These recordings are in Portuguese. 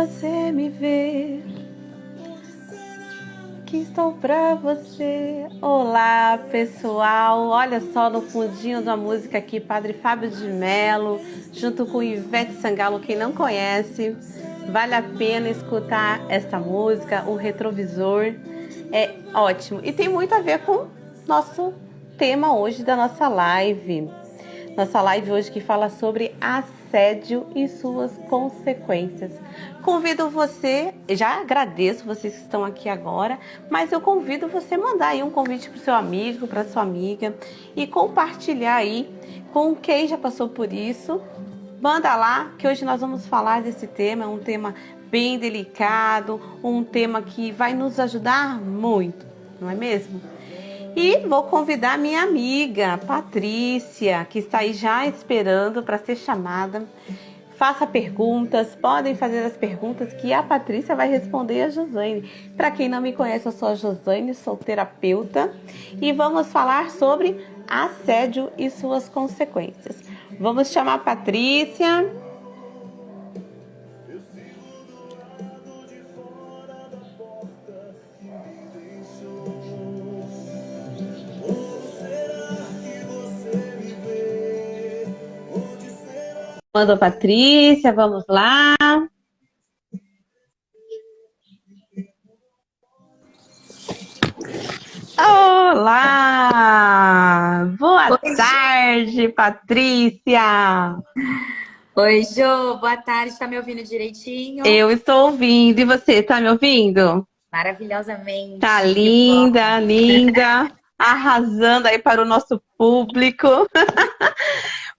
você me ver, que estou pra você. Olá, pessoal. Olha só no fundinho da música aqui, Padre Fábio de Mello, junto com Ivete Sangalo. Quem não conhece, vale a pena escutar esta música. O Retrovisor é ótimo e tem muito a ver com nosso tema hoje da nossa live. Nossa live hoje que fala sobre assédio e suas consequências. Convido você, já agradeço vocês que estão aqui agora, mas eu convido você a mandar aí um convite para o seu amigo, para sua amiga e compartilhar aí com quem já passou por isso. Manda lá que hoje nós vamos falar desse tema, um tema bem delicado, um tema que vai nos ajudar muito, não é mesmo? E vou convidar minha amiga Patrícia, que está aí já esperando para ser chamada. Faça perguntas, podem fazer as perguntas que a Patrícia vai responder a Josane. Para quem não me conhece, eu sou a Josane, sou terapeuta e vamos falar sobre assédio e suas consequências. Vamos chamar a Patrícia. Manda a Patrícia, vamos lá. Olá! Boa tarde, Patrícia! Oi, Jô, boa tarde, tá me ouvindo direitinho? Eu estou ouvindo, e você, tá me ouvindo? Tá Maravilhosamente, que bom. linda, linda, arrasando aí para o nosso público.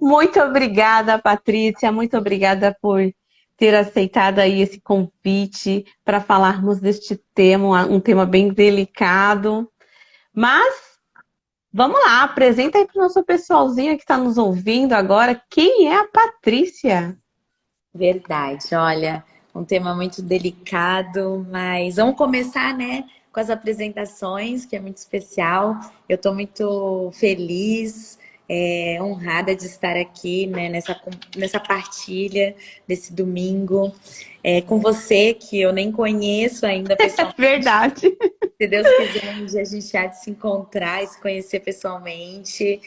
Muito obrigada, Patrícia, muito obrigada por ter aceitado aí esse convite para falarmos deste tema, um tema bem delicado. Mas vamos lá, apresenta aí para o nosso pessoalzinho que está nos ouvindo agora. Quem é a Patrícia? Verdade, olha, um tema muito delicado, mas vamos começar, né, com as apresentações, que é muito especial. Eu tô muito feliz, honrada de estar aqui, né, nessa partilha desse domingo, com você, que eu nem conheço ainda pessoalmente. Verdade. Se Deus quiser, um dia a gente há de se encontrar e se conhecer pessoalmente.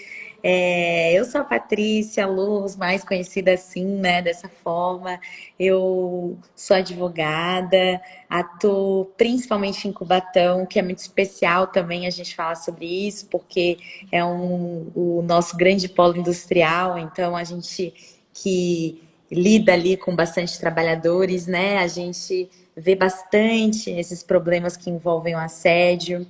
Eu sou a Patrícia Luz, mais conhecida assim, né, dessa forma. Eu sou advogada, atuo principalmente em Cubatão, que é muito especial também a gente falar sobre isso, porque é o nosso grande polo industrial, então a gente que lida ali com bastante trabalhadores, né, a gente vê bastante esses problemas que envolvem o assédio.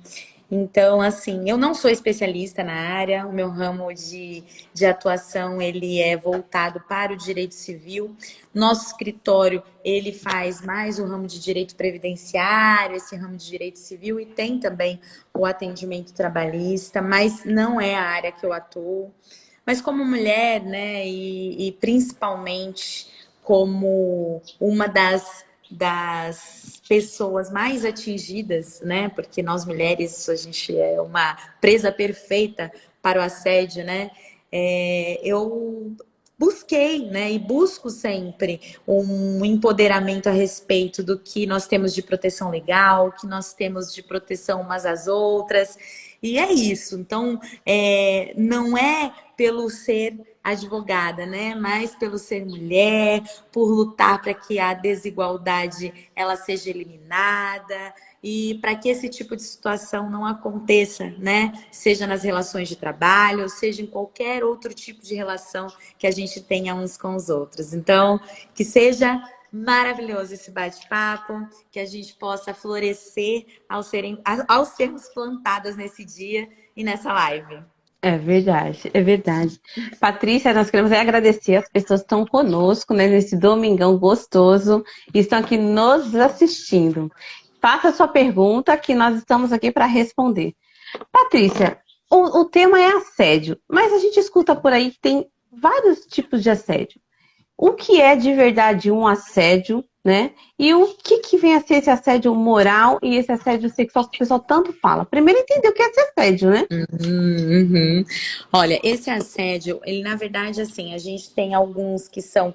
Então, assim, eu não sou especialista na área, o meu ramo de atuação, ele é voltado para o direito civil. Nosso escritório, ele faz mais o ramo de direito previdenciário, esse ramo de direito civil, e tem também o atendimento trabalhista, mas não é a área que eu atuo. Mas como mulher, né, e principalmente como uma das pessoas mais atingidas, né? Porque nós mulheres, a gente é uma presa perfeita para o assédio, né? Eu busquei, né? E busco sempre um empoderamento a respeito do que nós temos de proteção legal, que nós temos de proteção umas às outras. E é isso. Então, não é pelo ser advogada, né? Mas pelo ser mulher, por lutar para que a desigualdade ela seja eliminada e para que esse tipo de situação não aconteça, né? Seja nas relações de trabalho, seja em qualquer outro tipo de relação que a gente tenha uns com os outros. Então, que seja maravilhoso esse bate-papo, que a gente possa florescer ao sermos plantadas nesse dia e nessa live. É verdade, é verdade. Patrícia, nós queremos agradecer as pessoas que estão conosco, né, nesse domingão gostoso e estão aqui nos assistindo. Faça a sua pergunta que nós estamos aqui para responder. Patrícia, o tema é assédio, mas a gente escuta por aí que tem vários tipos de assédio. O que é de verdade um assédio, né? E o que vem a ser esse assédio moral e esse assédio sexual que o pessoal tanto fala? Primeiro entender o que é esse assédio, né? Uhum. Olha, esse assédio, ele na verdade, assim, a gente tem alguns que são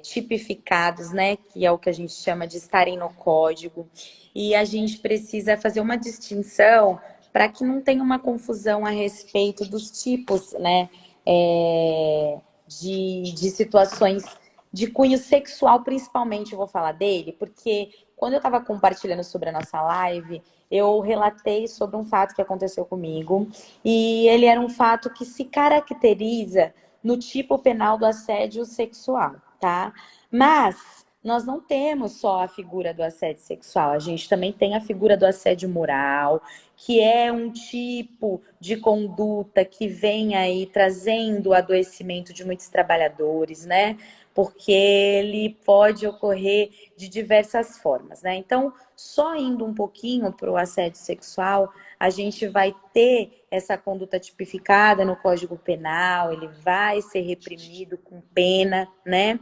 tipificados, né? Que é o que a gente chama de estarem no código. E a gente precisa fazer uma distinção para que não tenha uma confusão a respeito dos tipos, né? De situações de cunho sexual, principalmente, eu vou falar dele, porque quando eu estava compartilhando sobre a nossa live, eu relatei sobre um fato que aconteceu comigo, e ele era um fato que se caracteriza no tipo penal do assédio sexual, tá? Mas nós não temos só a figura do assédio sexual, a gente também tem a figura do assédio moral, que é um tipo de conduta que vem aí trazendo o adoecimento de muitos trabalhadores, né? Porque ele pode ocorrer de diversas formas, né? Então, só indo um pouquinho para o assédio sexual, a gente vai ter essa conduta tipificada no Código Penal, ele vai ser reprimido com pena, né?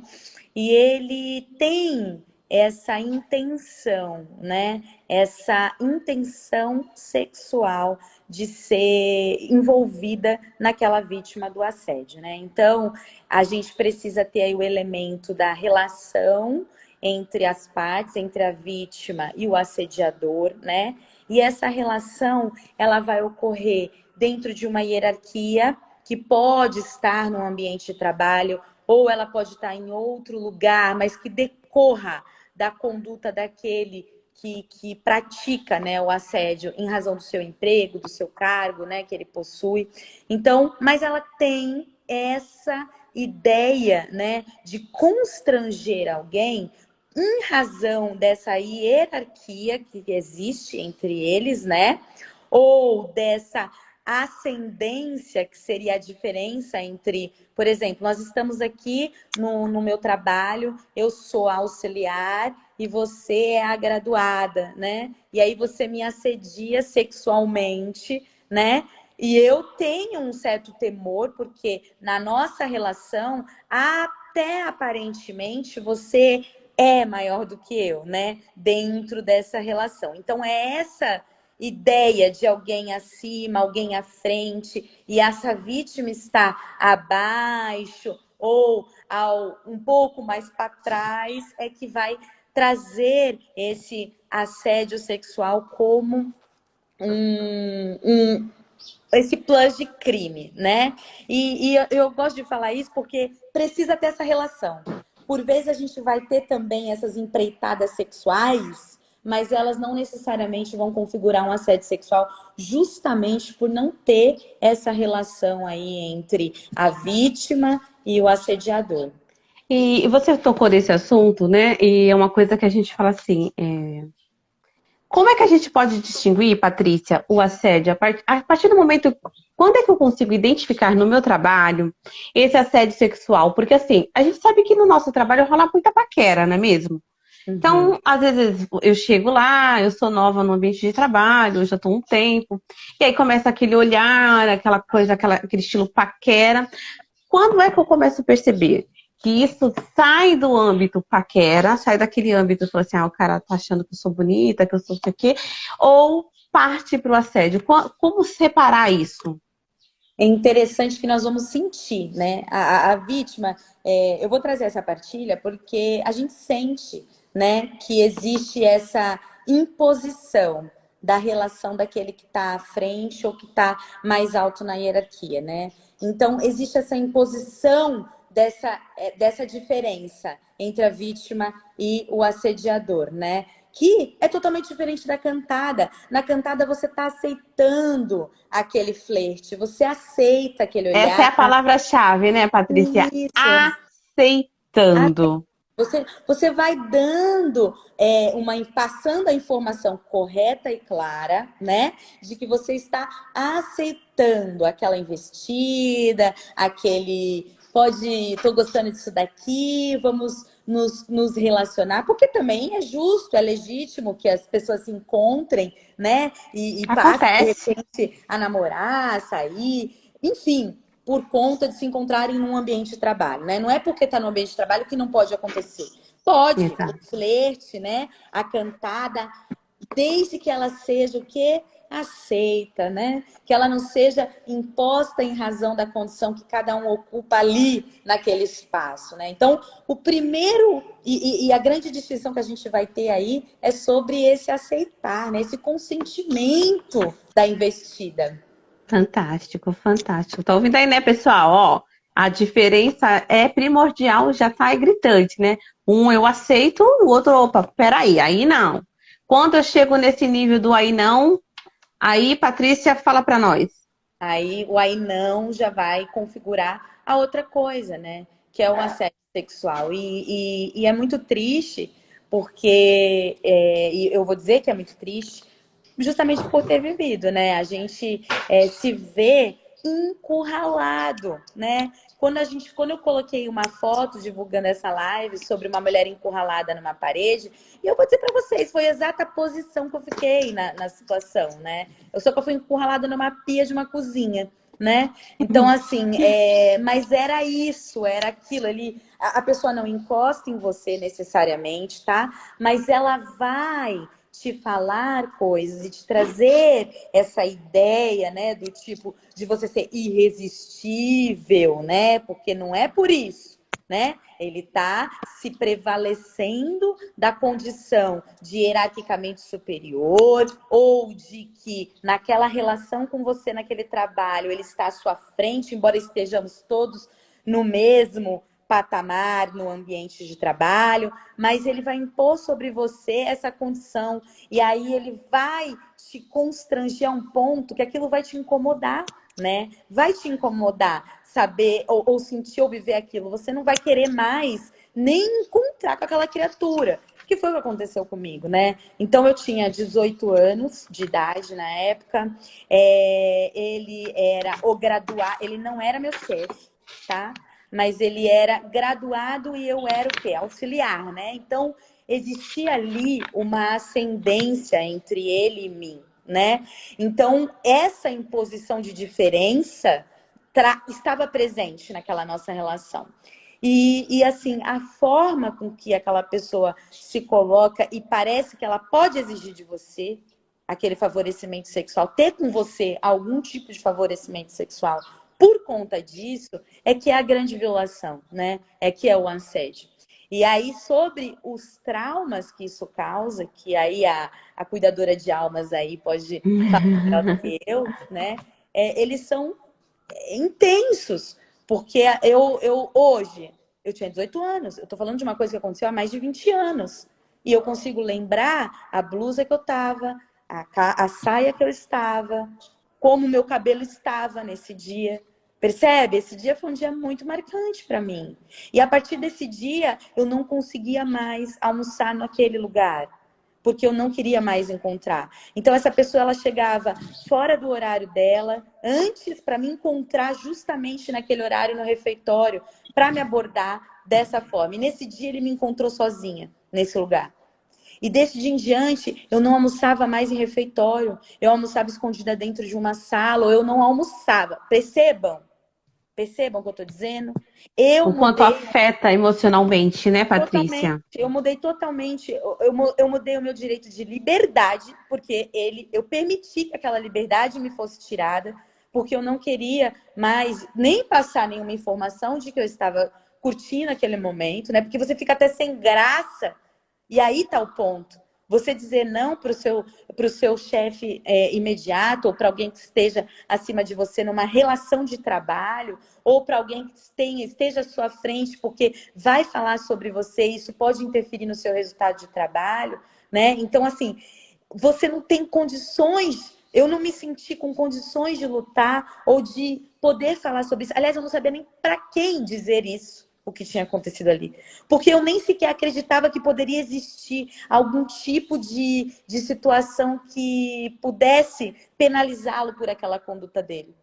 E ele tem essa intenção, né? Essa intenção sexual de ser envolvida naquela vítima do assédio, né? Então, a gente precisa ter aí o elemento da relação entre as partes, entre a vítima e o assediador, né? E essa relação, ela vai ocorrer dentro de uma hierarquia que pode estar no ambiente de trabalho, ou ela pode estar em outro lugar, mas que decorra da conduta daquele que pratica, né, o assédio em razão do seu emprego, do seu cargo, né, que ele possui. Então, mas ela tem essa ideia, né, de constranger alguém em razão dessa hierarquia que existe entre eles, né, ou dessa ascendência, que seria a diferença entre, por exemplo, nós estamos aqui no meu trabalho, eu sou a auxiliar e você é a graduada, né? E aí você me assedia sexualmente, né? E eu tenho um certo temor, porque na nossa relação, até aparentemente, você é maior do que eu, né? Dentro dessa relação. Então, é essa ideia de alguém acima, alguém à frente, e essa vítima está abaixo ou um pouco mais para trás, é que vai trazer esse assédio sexual como esse plus de crime, né? E eu gosto de falar isso porque precisa ter essa relação. Por vezes a gente vai ter também essas empreitadas sexuais, mas elas não necessariamente vão configurar um assédio sexual justamente por não ter essa relação aí entre a vítima e o assediador. E você tocou nesse assunto, né? E é uma coisa que a gente fala assim, como é que a gente pode distinguir, Patrícia, o assédio a partir do momento, quando é que eu consigo identificar no meu trabalho esse assédio sexual? Porque assim, a gente sabe que no nosso trabalho rola muita paquera, não é mesmo? Uhum. Então, às vezes eu chego lá, eu sou nova no ambiente de trabalho, eu já estou um tempo, e aí começa aquele olhar, aquela coisa, aquele estilo paquera. Quando é que eu começo a perceber que isso sai do âmbito paquera, sai daquele âmbito, fala assim, o cara tá achando que eu sou bonita, que eu sou o quê, ou parte para o assédio? Como separar isso? É interessante que nós vamos sentir, né? A vítima, eu vou trazer essa partilha porque a gente sente, né, que existe essa imposição da relação daquele que está à frente ou que está mais alto na hierarquia, né? Então, existe essa imposição dessa diferença entre a vítima e o assediador, né? Que é totalmente diferente da cantada. Na cantada você está aceitando aquele flerte, você aceita aquele Essa é olhar. a palavra-chave, né, Patrícia? Isso. Aceitando. Você vai dando passando a informação correta e clara, né? De que você está aceitando aquela investida, aquele tô gostando disso daqui, vamos nos relacionar, porque também é justo, é legítimo que as pessoas se encontrem, né? E passem, de Acontece. repente, a namorar, a sair, enfim, por conta de se encontrarem num ambiente de trabalho, né? Não é porque está no ambiente de trabalho que não pode acontecer. Pode, o Exato. flerte, né? A cantada, desde que ela seja o quê? aceita, né? Que ela não seja imposta em razão da condição que cada um ocupa ali naquele espaço, né? Então, o primeiro e a grande distinção que a gente vai ter aí é sobre esse aceitar, né? Esse consentimento da investida. Fantástico, fantástico. Tá ouvindo aí, né, pessoal? Ó, a diferença é primordial, já tá aí gritante, né? Um eu aceito, o outro, opa, peraí, aí não. Quando eu chego nesse nível do aí não, aí, Patrícia, fala pra nós. Aí o aí não já vai configurar a outra coisa, né? Que é o assédio sexual. E é muito triste, porque e eu vou dizer que é muito triste, justamente por ter vivido, né? A gente se vê encurralado, né? Quando eu coloquei uma foto divulgando essa live sobre uma mulher encurralada numa parede, e eu vou dizer para vocês, foi a exata posição que eu fiquei na situação, né? Eu só que eu fui encurralada numa pia de uma cozinha, né? Então, assim, mas era isso, era aquilo. A pessoa não encosta em você necessariamente, tá? Mas ela vai te falar coisas e te trazer essa ideia, né, do tipo de você ser irresistível, né? Porque não é por isso, né? Ele está se prevalecendo da condição de hierarquicamente superior ou de que naquela relação com você, naquele trabalho, ele está à sua frente, embora estejamos todos no mesmo patamar, no ambiente de trabalho, mas ele vai impor sobre você essa condição e aí ele vai te constranger a um ponto que aquilo vai te incomodar, né? Vai te incomodar saber ou sentir ou viver aquilo. Você não vai querer mais nem encontrar com aquela criatura. Que foi o que aconteceu comigo, né? Então eu tinha 18 anos de idade na época. Ele era o graduado, ele não era meu chefe, tá? Mas ele era graduado e eu era o quê? Auxiliar, né? Então existia ali uma ascendência entre ele e mim, né? Então essa imposição de diferença estava presente naquela nossa relação. E assim, a forma com que aquela pessoa se coloca e parece que ela pode exigir de você aquele favorecimento sexual, ter com você algum tipo de favorecimento sexual por conta disso, é que é a grande violação, né? É que é o assédio. E aí, sobre os traumas que isso causa, que aí a cuidadora de almas aí pode falar melhor do que eu, né? Eles são intensos. Porque eu hoje, eu tinha 18 anos, eu tô falando de uma coisa que aconteceu há mais de 20 anos. E eu consigo lembrar a blusa que eu tava, a saia que eu estava, como o meu cabelo estava nesse dia. Percebe? Esse dia foi um dia muito marcante para mim. E a partir desse dia, eu não conseguia mais almoçar naquele lugar, porque eu não queria mais encontrar. Então essa pessoa ela chegava fora do horário dela, antes para me encontrar justamente naquele horário no refeitório, para me abordar dessa forma. E nesse dia ele me encontrou sozinha nesse lugar. E desse dia em diante, eu não almoçava mais em refeitório, eu almoçava escondida dentro de uma sala, ou eu não almoçava. Percebam? Percebam o que eu estou dizendo? Eu O quanto mudei afeta emocionalmente, né, totalmente. Patrícia? Eu mudei totalmente. Eu mudei o meu direito de liberdade, porque eu permiti que aquela liberdade me fosse tirada, porque eu não queria mais nem passar nenhuma informação de que eu estava curtindo aquele momento, né? Porque você fica até sem graça. E aí está o ponto. Você dizer não para o seu chefe imediato ou para alguém que esteja acima de você numa relação de trabalho ou para alguém que esteja à sua frente porque vai falar sobre você, isso pode interferir no seu resultado de trabalho, né? Então, assim, você não tem condições, eu não me senti com condições de lutar ou de poder falar sobre isso. Aliás, eu não sabia nem para quem dizer isso, o que tinha acontecido ali. Porque eu nem sequer acreditava que poderia existir algum tipo de situação que pudesse penalizá-lo por aquela conduta dele.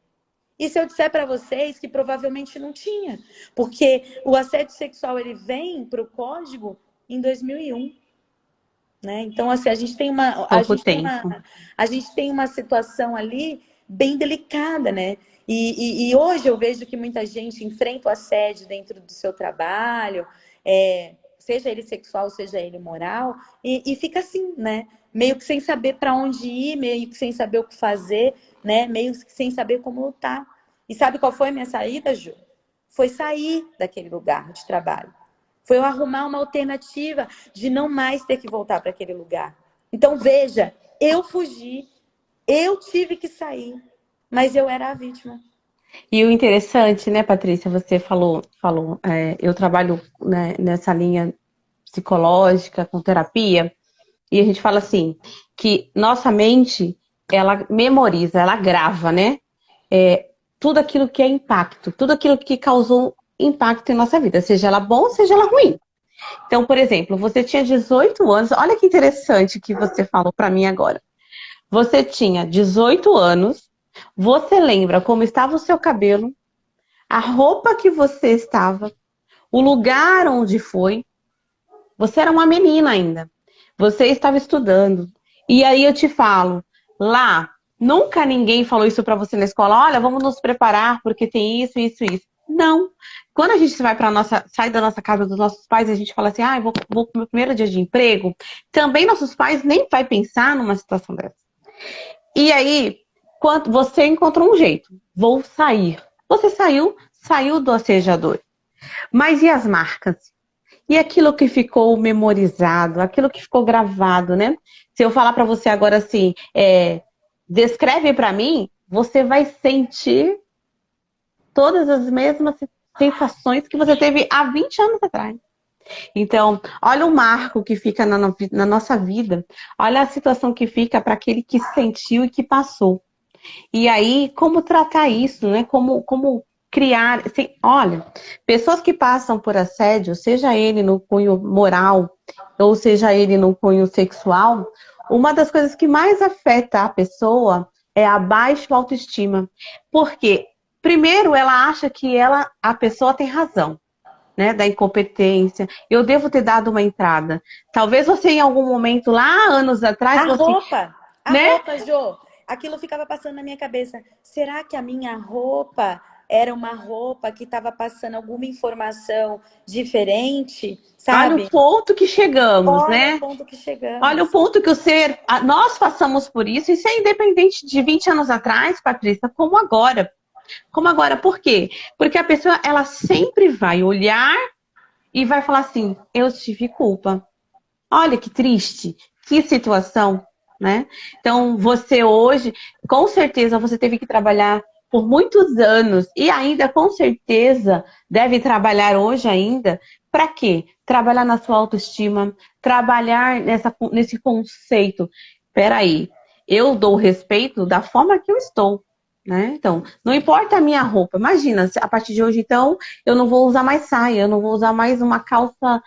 E se eu disser para vocês que provavelmente não tinha, porque o assédio sexual ele vem para o código em 2001, né? Então assim Pouco tempo. a gente tem uma situação ali bem delicada, né? E hoje eu vejo que muita gente enfrenta o assédio dentro do seu trabalho, seja ele sexual, seja ele moral, e fica assim, né? meio que sem saber para onde ir, meio que sem saber o que fazer, né? Meio que sem saber como lutar. E sabe qual foi a minha saída, Ju? Foi sair daquele lugar de trabalho. Foi eu arrumar uma alternativa de não mais ter que voltar para aquele lugar. Então, veja, eu fugi, eu tive que sair, mas eu era a vítima. E o interessante, né, Patrícia, você falou, eu trabalho, né, nessa linha psicológica, com terapia, e a gente fala assim, que nossa mente, ela memoriza, ela grava, né, é, tudo aquilo que é impacto, tudo aquilo que causou impacto em nossa vida, seja ela bom, seja ela ruim. Então, por exemplo, você tinha 18 anos, olha que interessante que você falou para mim agora. Você tinha 18 anos, você lembra como estava o seu cabelo, a roupa que você estava, o lugar onde foi. Você era uma menina ainda. Você estava estudando. E aí eu te falo, lá, nunca ninguém falou isso pra você na escola. Olha, vamos nos preparar porque tem isso, isso, isso. Não. Quando a gente vai para nossa, sai da nossa casa dos nossos pais, a gente fala assim, ah, vou pro meu primeiro dia de emprego. Também nossos pais nem vai pensar numa situação dessa. E aí, quando você encontrou um jeito, vou sair. Você saiu do assediador. Mas e as marcas? E aquilo que ficou memorizado, aquilo que ficou gravado, né? Se eu falar para você agora assim, descreve para mim, você vai sentir todas as mesmas sensações que você teve há 20 anos atrás. Então, olha o marco que fica na nossa vida, olha a situação que fica para aquele que sentiu e que passou. E aí, como tratar isso, né? Como criar. Assim, olha, pessoas que passam por assédio, seja ele no cunho moral, ou seja ele no cunho sexual, uma das coisas que mais afeta a pessoa é a baixa autoestima. Porque, primeiro, ela acha que a pessoa tem razão. Né, da incompetência, eu devo ter dado uma entrada. Talvez você em algum momento lá, anos atrás, A falou assim, roupa, a né? roupa, Jô. Aquilo ficava passando na minha cabeça. Será que a minha roupa era uma roupa que estava passando alguma informação diferente, Olha o sabe? ponto que chegamos, Olha o né? ponto que Olha o chegamos. ponto que nós passamos por isso, isso é independente de 20 anos atrás, Patrícia, como agora. Como agora, por quê? Porque a pessoa, ela sempre vai olhar e vai falar assim, eu tive culpa. Olha que triste, que situação, né? Então, você hoje, com certeza, você teve que trabalhar por muitos anos e ainda, com certeza, deve trabalhar hoje ainda. Para quê? Trabalhar na sua autoestima, trabalhar nesse conceito. Peraí, eu dou respeito da forma que eu estou. Né? Então, não importa a minha roupa. Imagina, a partir de hoje, então, eu não vou usar mais saia, eu não vou usar mais uma calça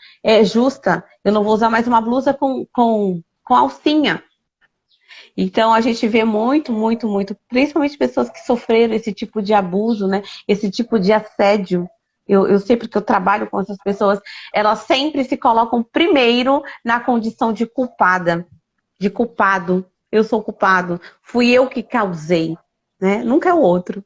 justa. Eu não vou usar mais uma blusa com alcinha. Então a gente vê muito, muito, muito, principalmente pessoas que sofreram esse tipo de abuso, né? Esse tipo de assédio. Eu sempre que eu trabalho com essas pessoas, elas sempre se colocam primeiro na condição de culpada, de culpado. Eu sou culpado, fui eu que causei, né? Nunca é o outro.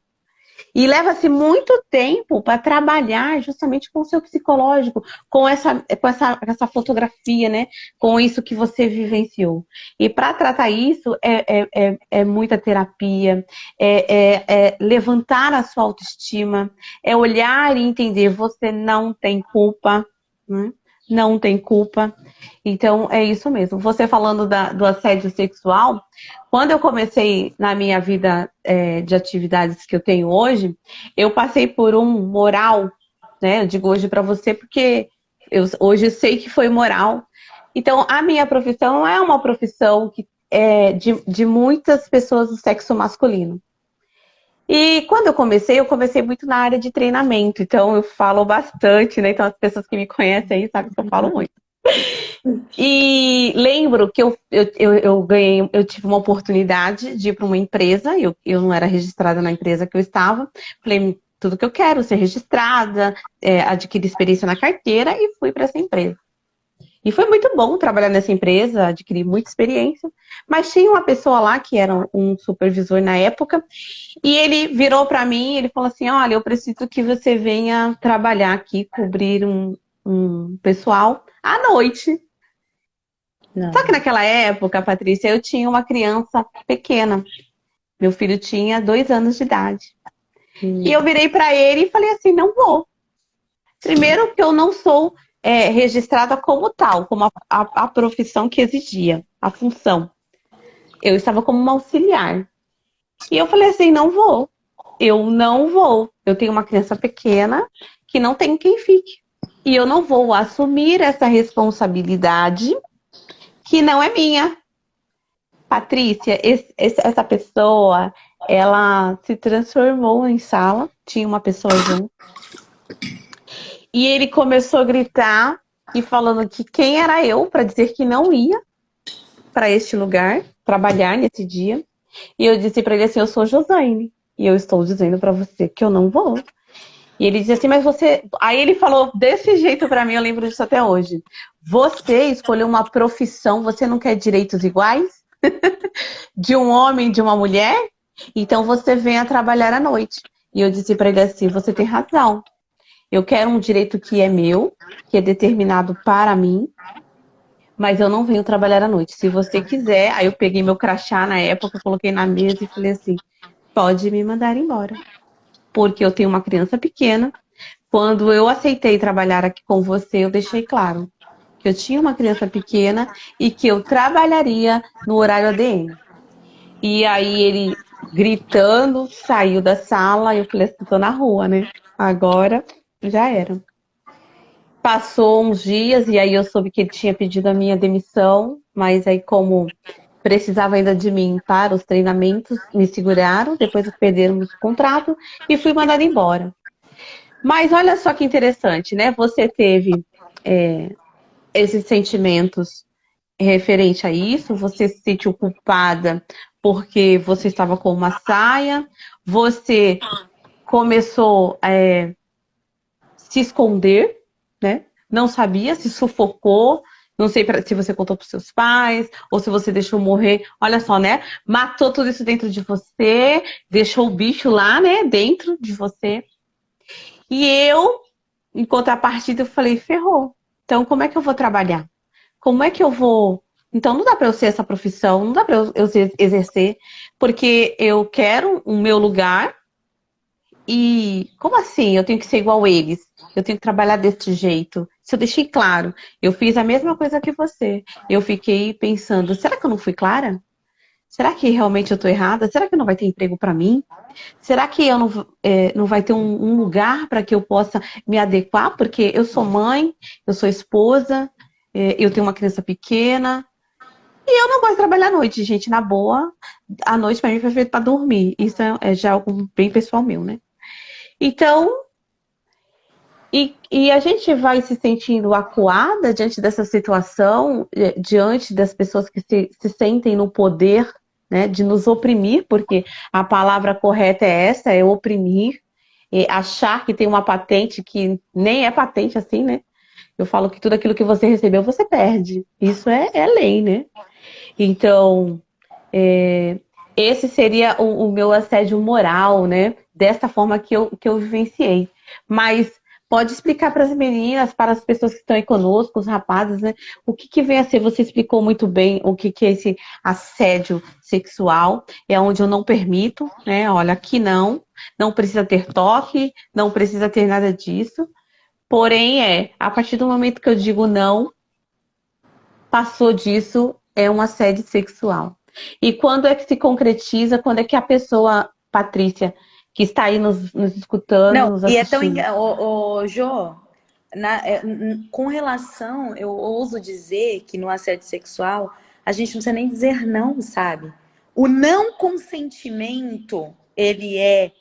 E leva-se muito tempo para trabalhar justamente com o seu psicológico, com essa fotografia, né? Com isso que você vivenciou. E para tratar isso é muita terapia, é levantar a sua autoestima, é olhar e entender, você não tem culpa, né? Não tem culpa. Então é isso mesmo. Você falando do assédio sexual, quando eu comecei na minha vida de atividades que eu tenho hoje, eu passei por um moral, né? Eu digo hoje para você porque hoje eu sei que foi moral. Então, a minha profissão é uma profissão que é de muitas pessoas do sexo masculino. E quando eu comecei muito na área de treinamento. Então, eu falo bastante, né? Então, as pessoas que me conhecem aí sabem que eu falo muito. E lembro que eu ganhei, eu tive uma oportunidade de ir para uma empresa, eu não era registrada na empresa que eu estava. Falei, tudo que eu quero, ser registrada, adquirir experiência na carteira e fui para essa empresa. E foi muito bom trabalhar nessa empresa, adquirir muita experiência. Mas tinha uma pessoa lá que era um supervisor na época, e ele virou para mim e ele falou assim: olha, eu preciso que você venha trabalhar aqui, cobrir um pessoal à noite. Só que Não. naquela época, Patrícia, eu tinha uma criança pequena. Meu filho tinha 2 anos de idade. E eu virei para ele e falei assim, não vou. Primeiro que eu não sou registrada como tal, como a profissão que exigia, a função. Eu estava como uma auxiliar. E eu falei assim, não vou. Eu não vou. Eu tenho uma criança pequena que não tem quem fique. E eu não vou assumir essa responsabilidade que não é minha. Patrícia, essa pessoa, ela se transformou em sala, tinha uma pessoa junto, e ele começou a gritar e falando que quem era eu para dizer que não ia para este lugar, trabalhar nesse dia. E eu disse para ele assim, eu sou Josane, e eu estou dizendo para você que eu não vou. E ele dizia assim, mas você... Aí ele falou desse jeito para mim, eu lembro disso até hoje. Você escolheu uma profissão, você não quer direitos iguais? De um homem, de uma mulher? Então você venha trabalhar à noite. E eu disse para ele assim, você tem razão. Eu quero um direito que é meu, que é determinado para mim, mas eu não venho trabalhar à noite. Se você quiser, aí eu peguei meu crachá na época, coloquei na mesa e falei assim, pode me mandar embora. Porque eu tenho uma criança pequena. Quando eu aceitei trabalhar aqui com você, eu deixei claro que eu tinha uma criança pequena e que eu trabalharia no horário ADM. E aí ele, gritando, saiu da sala e eu falei assim, tô na rua, né? Agora já era. Passou uns dias e aí eu soube que ele tinha pedido a minha demissão, mas aí como precisava ainda de mim para os treinamentos, me seguraram, depois perdermos o contrato e fui mandada embora. Mas olha só que interessante, né? Você teve esses sentimentos referente a isso, você se sentiu culpada porque você estava com uma saia, você começou a se esconder, né? Não sabia, se sufocou. Não sei se você contou para seus pais ou se você deixou morrer. Olha só, né? Matou tudo isso dentro de você, deixou o bicho lá, né? Dentro de você. E eu, em contrapartida, eu falei, ferrou. Então, como é que eu vou trabalhar? Como é que eu vou... Então, não dá para eu ser essa profissão, não dá para eu exercer, porque eu quero o meu lugar e como assim? Eu tenho que ser igual a eles? Eu tenho que trabalhar desse jeito? Se eu deixei claro, eu fiz a mesma coisa que você. Eu fiquei pensando, será que eu não fui clara? Será que realmente eu estou errada? Será que não vai ter emprego para mim? Será que eu não vai ter um lugar para que eu possa me adequar? Porque eu sou mãe, eu sou esposa, eu tenho uma criança pequena. E eu não gosto de trabalhar à noite, gente, na boa. A noite para mim foi feita para dormir. Isso é já algo bem pessoal meu, né? Então, e a gente vai se sentindo acuada diante dessa situação, diante das pessoas que se sentem no poder, né, de nos oprimir, porque a palavra correta é essa, é oprimir, achar que tem uma patente que nem é patente assim, né? Eu falo que tudo aquilo que você recebeu, você perde. Isso é lei, né? Então, esse seria o meu assédio moral, né? Dessa forma que eu vivenciei. Mas pode explicar para as meninas, para as pessoas que estão aí conosco, os rapazes, né? O que vem a ser, você explicou muito bem o que é esse assédio sexual, é onde eu não permito, né? Olha, aqui não precisa ter toque, não precisa ter nada disso. Porém, a partir do momento que eu digo não, passou disso, é um assédio sexual. E quando é que se concretiza? Quando é que a pessoa, Patrícia, que está aí nos escutando, Não, nos e é tão. assistindo? Jô, com relação, eu ouso dizer que no assédio sexual, a gente não precisa nem dizer não, sabe? O não consentimento, ele é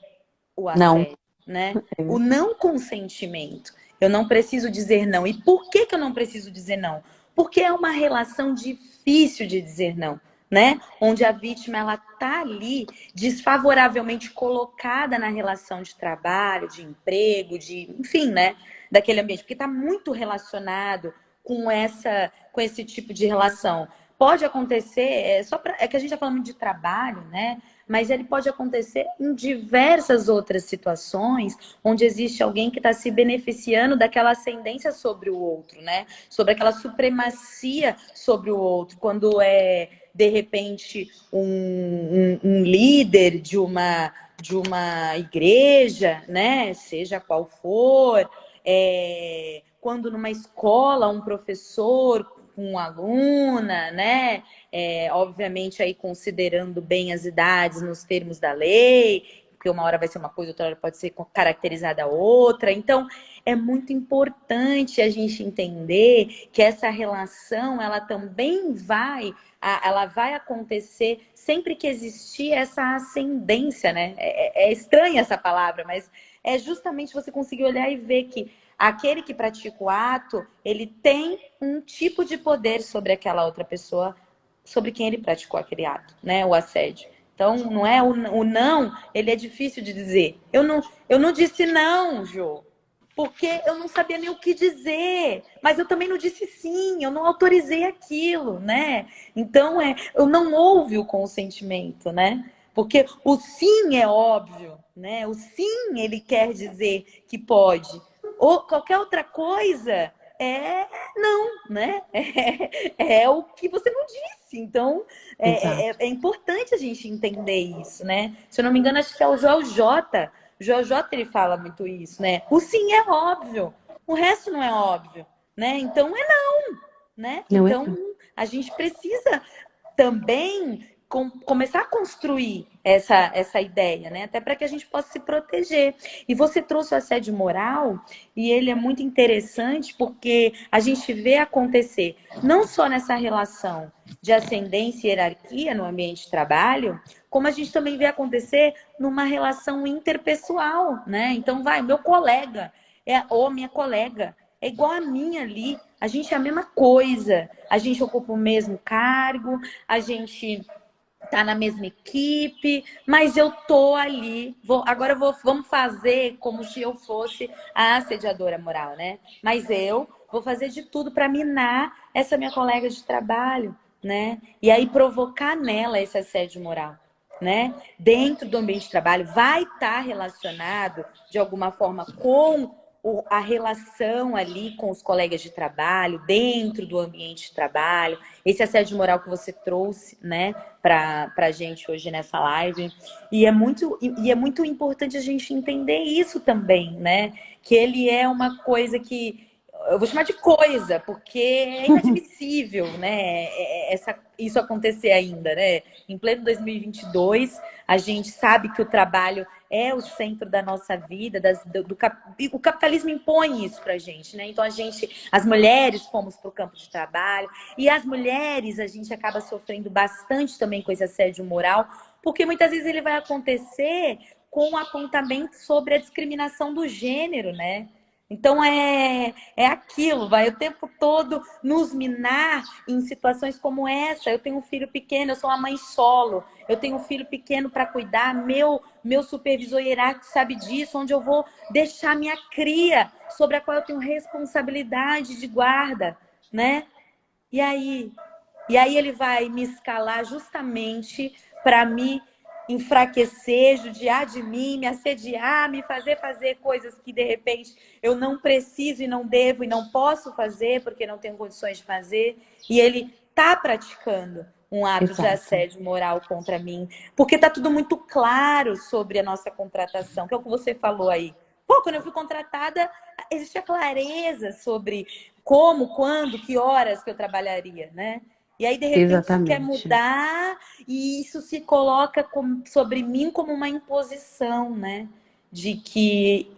o Não. assédio, né? O É. não consentimento. Eu não preciso dizer não. E por que eu não preciso dizer não? Porque é uma relação difícil de dizer não, né? Onde a vítima ela tá ali desfavoravelmente colocada na relação de trabalho, de emprego, de, enfim, né, daquele ambiente, porque está muito relacionado com esse tipo de relação. Pode acontecer, é que a gente está falando de trabalho, né? mas ele pode acontecer em diversas outras situações onde existe alguém que está se beneficiando daquela ascendência sobre o outro, né? Sobre aquela supremacia sobre o outro, quando é, de repente, um líder de uma igreja, né? Seja qual for, quando numa escola um professor com uma aluna, né? Obviamente aí considerando bem as idades nos termos da lei, porque uma hora vai ser uma coisa, outra hora pode ser caracterizada outra. Então, é muito importante a gente entender que essa relação, ela também ela vai acontecer sempre que existir essa ascendência, né? É estranha essa palavra, mas é justamente você conseguir olhar e ver que aquele que pratica o ato, ele tem um tipo de poder sobre aquela outra pessoa, sobre quem ele praticou aquele ato, né? O assédio. Então, não é o não, ele é difícil de dizer. Eu não disse não, Jô, porque eu não sabia nem o que dizer. Mas eu também não disse sim, eu não autorizei aquilo, né? Então, eu não houve o consentimento, né? Porque o sim é óbvio, né? O sim, ele quer dizer que pode. Ou qualquer outra coisa não, né? É o que você não disse. Então, Exato. é importante a gente entender isso, né? Se eu não me engano, acho que é o Joel J. O Joel J, ele fala muito isso, né? O sim é óbvio, o resto não é óbvio, né? Então, não, né? Não é? Então, a gente precisa também começar a construir essa ideia, né? Até para que a gente possa se proteger. E você trouxe o assédio moral, e ele é muito interessante porque a gente vê acontecer não só nessa relação de ascendência e hierarquia no ambiente de trabalho, como a gente também vê acontecer numa relação interpessoal, né? Então, meu colega ou minha colega é igual a minha ali. A gente é a mesma coisa. A gente ocupa o mesmo cargo, a gente tá na mesma equipe, mas eu tô ali. Vamos fazer como se eu fosse a assediadora moral, né? Mas eu vou fazer de tudo para minar essa minha colega de trabalho, né? E aí provocar nela esse assédio moral, né? Dentro do ambiente de trabalho vai estar relacionado de alguma forma com a relação ali com os colegas de trabalho, dentro do ambiente de trabalho, esse assédio moral que você trouxe, né, para a gente hoje nessa live. E é muito importante a gente entender isso também, né? Que ele é uma coisa que eu vou chamar de coisa, porque é inadmissível, né? Isso acontecer ainda, né? Em pleno 2022, a gente sabe que o trabalho é o centro da nossa vida, o capitalismo impõe isso pra gente, né? Então as mulheres fomos para o campo de trabalho, e as mulheres a gente acaba sofrendo bastante também com esse assédio moral, porque muitas vezes ele vai acontecer com um apontamento sobre a discriminação do gênero, né? Então é aquilo, vai o tempo todo nos minar em situações como essa. Eu tenho um filho pequeno, eu sou uma mãe solo, eu tenho um filho pequeno para cuidar, meu supervisor hierárquico sabe disso, onde eu vou deixar minha cria, sobre a qual eu tenho responsabilidade de guarda, né? E aí? E aí ele vai me escalar justamente para me enfraquecer, judiar de mim, me assediar, me fazer coisas que de repente eu não preciso e não devo e não posso fazer porque não tenho condições de fazer. E ele está praticando um ato de Exato. assédio moral contra mim, porque está tudo muito claro sobre a nossa contratação, que é o que você falou aí. Pô, quando eu fui contratada, existia clareza sobre como, quando, que horas que eu trabalharia, né? E aí, de repente, isso quer Exatamente. mudar e isso se coloca sobre mim como uma imposição, né? De que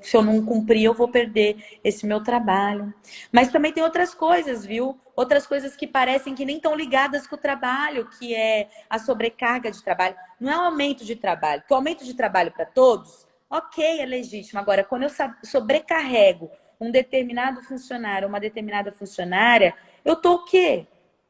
se eu não cumprir, eu vou perder esse meu trabalho. Mas também tem outras coisas, viu? Outras coisas que parecem que nem estão ligadas com o trabalho, que é a sobrecarga de trabalho. Não é um aumento de trabalho, porque o aumento de trabalho para todos, ok, é legítimo. Agora, quando eu sobrecarrego um determinado funcionário, uma determinada funcionária, eu tô o quê?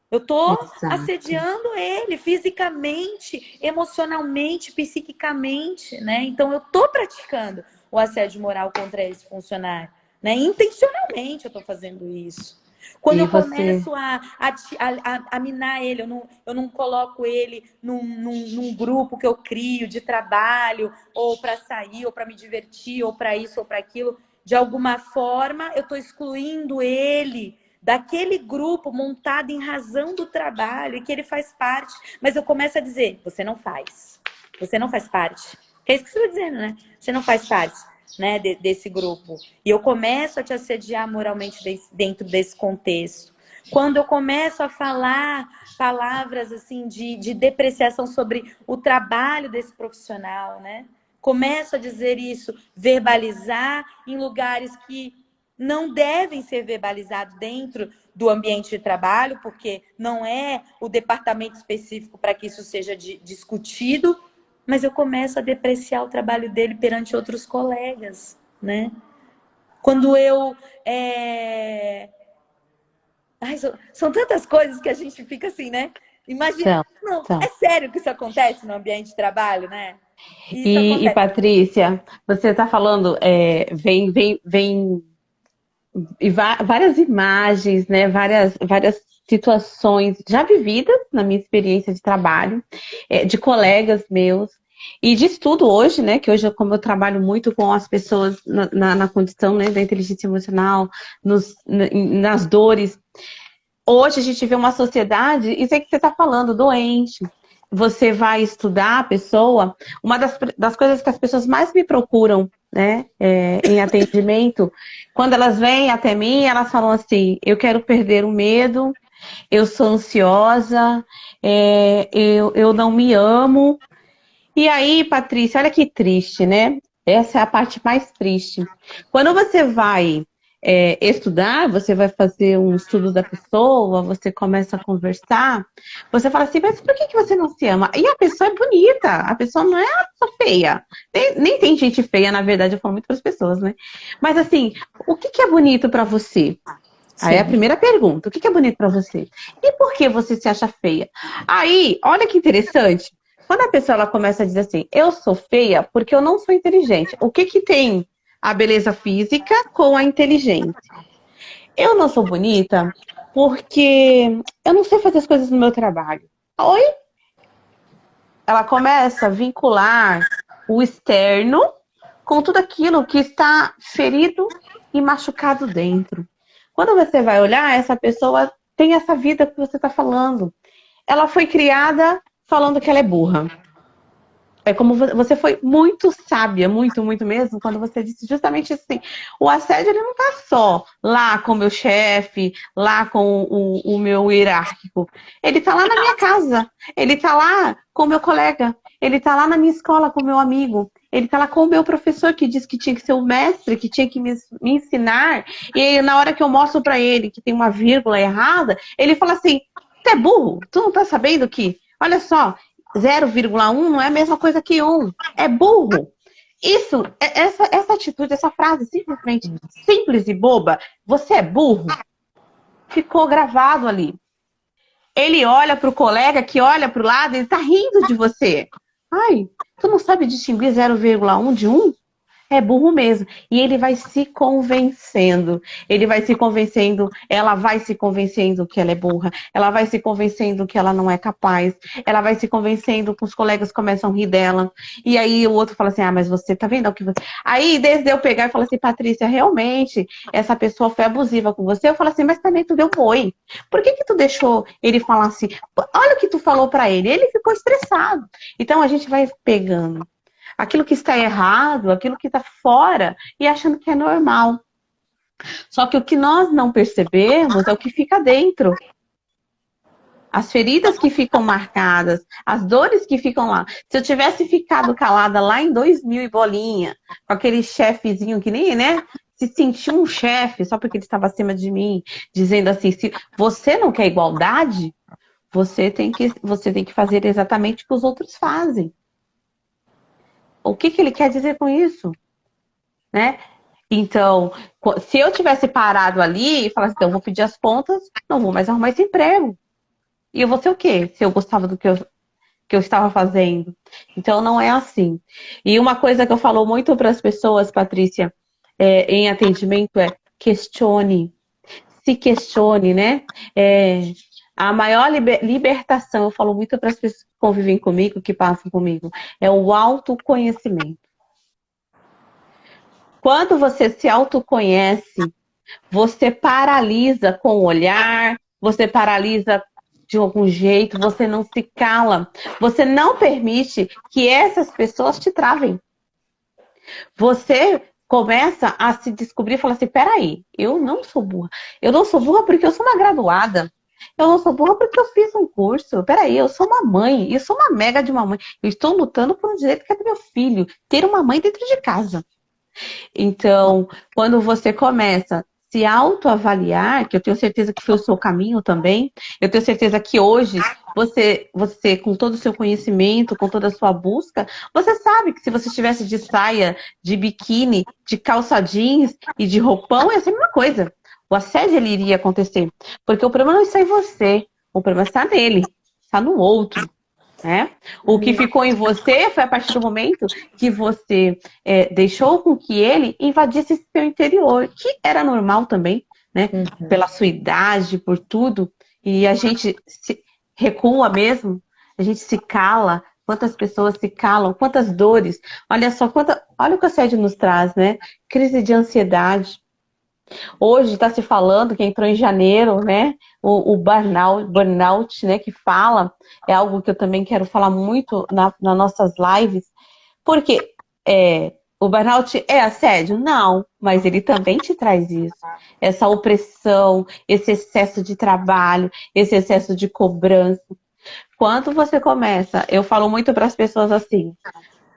Eu tô Exato. assediando ele fisicamente, emocionalmente, psiquicamente, né? Então eu tô praticando o assédio moral contra esse funcionário, né? Intencionalmente eu tô fazendo isso. Quando E eu você... começo a minar ele, eu não coloco ele num grupo que eu crio de trabalho, ou para sair, ou para me divertir, ou para isso, ou para aquilo, de alguma forma eu estou excluindo ele daquele grupo montado em razão do trabalho e que ele faz parte. Mas eu começo a dizer, você não faz. Você não faz parte. É isso que você está dizendo, né? Você não faz parte, né, desse grupo. E eu começo a te assediar moralmente dentro desse contexto. Quando eu começo a falar palavras assim de depreciação sobre o trabalho desse profissional, né? Começo a dizer isso, verbalizar em lugares que não devem ser verbalizados dentro do ambiente de trabalho, porque não é o departamento específico para que isso seja discutido, mas eu começo a depreciar o trabalho dele perante outros colegas, né? Quando eu... Ai, são tantas coisas que a gente fica assim, né? Imagina... Então, Não, é então. sério que isso acontece no ambiente de trabalho, né? Isso E acontece. Patrícia, você está falando, vem e várias imagens, né? Várias situações já vividas na minha experiência de trabalho, de colegas meus, e de estudo hoje, né? Que hoje, como eu trabalho muito com as pessoas na condição, né, da inteligência emocional, nas dores. Hoje a gente vê uma sociedade, isso é que você está falando, doente. Você vai estudar a pessoa, uma das coisas que as pessoas mais me procuram, né, em atendimento, quando elas vêm até mim, elas falam assim, eu quero perder o medo, eu sou ansiosa, eu não me amo. E aí, Patrícia, olha que triste, né? Essa é a parte mais triste. Quando você vai estudar, você vai fazer um estudo da pessoa, você começa a conversar, você fala assim, mas por que você não se ama? E a pessoa é bonita, a pessoa não é só feia. Nem tem gente feia, na verdade, eu falo muito para as pessoas, né? Mas assim, o que é bonito para você? Aí é a Sim. primeira pergunta, o que é bonito para você? E por que você se acha feia? Aí, olha que interessante. Quando a pessoa ela começa a dizer assim, eu sou feia porque eu não sou inteligente. O que tem a beleza física com a inteligência? Eu não sou bonita porque eu não sei fazer as coisas no meu trabalho. Oi? Ela começa a vincular o externo com tudo aquilo que está ferido e machucado dentro. Quando você vai olhar, essa pessoa tem essa vida que você está falando. Ela foi criada falando que ela é burra. É como você foi muito sábia, muito, muito mesmo, quando você disse justamente assim, o assédio ele não está só lá com o meu chefe, lá com o meu hierárquico. Ele está lá na minha casa, ele está lá com o meu colega, ele está lá na minha escola com o meu amigo, ele está lá com o meu professor que disse que tinha que ser o mestre, que tinha que me ensinar, e aí, na hora que eu mostro para ele que tem uma vírgula errada, ele fala assim, tu é burro? Tu não está sabendo que, olha só, 0,1 não é a mesma coisa que 1. É burro. Isso, essa atitude, essa frase simplesmente simples e boba, você é burro, ficou gravado ali. Ele olha para o colega que olha para o lado, ele está rindo de você. Ai, tu não sabe distinguir 0,1 de 1? É burro mesmo. E ele vai se convencendo. Ele vai se convencendo, ela vai se convencendo que ela é burra. Ela vai se convencendo que ela não é capaz. Ela vai se convencendo que os colegas começam a rir dela. E aí o outro fala assim, ah, mas você tá vendo o que você... Aí desde eu pegar e falar assim, Patrícia, realmente essa pessoa foi abusiva com você. Eu falo assim, mas também tu deu um oi. Por que tu deixou ele falar assim? Olha o que tu falou pra ele. Ele ficou estressado. Então a gente vai pegando aquilo que está errado, aquilo que está fora e achando que é normal. Só que o que nós não percebemos é o que fica dentro. As feridas que ficam marcadas, as dores que ficam lá. Se eu tivesse ficado calada lá em 2000 e bolinha, com aquele chefezinho que nem, né? Se sentiu um chefe só porque ele estava acima de mim, dizendo assim, se você não quer igualdade, você tem que fazer exatamente o que os outros fazem. O que ele quer dizer com isso? Né? Então, se eu tivesse parado ali e falasse, então, eu vou pedir as contas, não vou mais arrumar esse emprego. E eu vou ser o quê? Se eu gostava do que eu estava fazendo. Então, não é assim. E uma coisa que eu falo muito para as pessoas, Patrícia, em atendimento é questione. se questione, né? A maior libertação, eu falo muito para as pessoas que convivem comigo, que passam comigo, é o autoconhecimento. Quando você se autoconhece, você paralisa com o olhar, você paralisa de algum jeito, você não se cala, você não permite que essas pessoas te travem. Você começa a se descobrir e falar assim, peraí, eu não sou burra. Eu não sou burra porque eu sou uma graduada. Eu não sou burra porque eu fiz um curso. Peraí, eu sou uma mãe, eu sou uma mega de uma mãe. Eu estou lutando por um direito que é do meu filho, ter uma mãe dentro de casa. Então, quando você começa a se autoavaliar, que eu tenho certeza que foi o seu caminho também, eu tenho certeza que hoje você com todo o seu conhecimento, com toda a sua busca, você sabe que se você estivesse de saia, de biquíni, de calça jeans e de roupão, ia ser a mesma coisa. O assédio ele iria acontecer. Porque o problema não está em você, o problema está nele, está no outro. Né? O que ficou em você foi a partir do momento que você deixou com que ele invadisse seu interior, que era normal também, né? Pela sua idade, por tudo. E a gente se recua mesmo, a gente se cala. Quantas pessoas se calam, quantas dores. Olha só, olha o que a assédio nos traz, né? Crise de ansiedade. Hoje está se falando que entrou em janeiro, né? O burnout, né? Que fala, é algo que eu também quero falar muito nas nossas lives, porque o burnout é assédio? Não, mas ele também te traz isso. Essa opressão, esse excesso de trabalho, esse excesso de cobrança. Quando você começa, eu falo muito para as pessoas assim,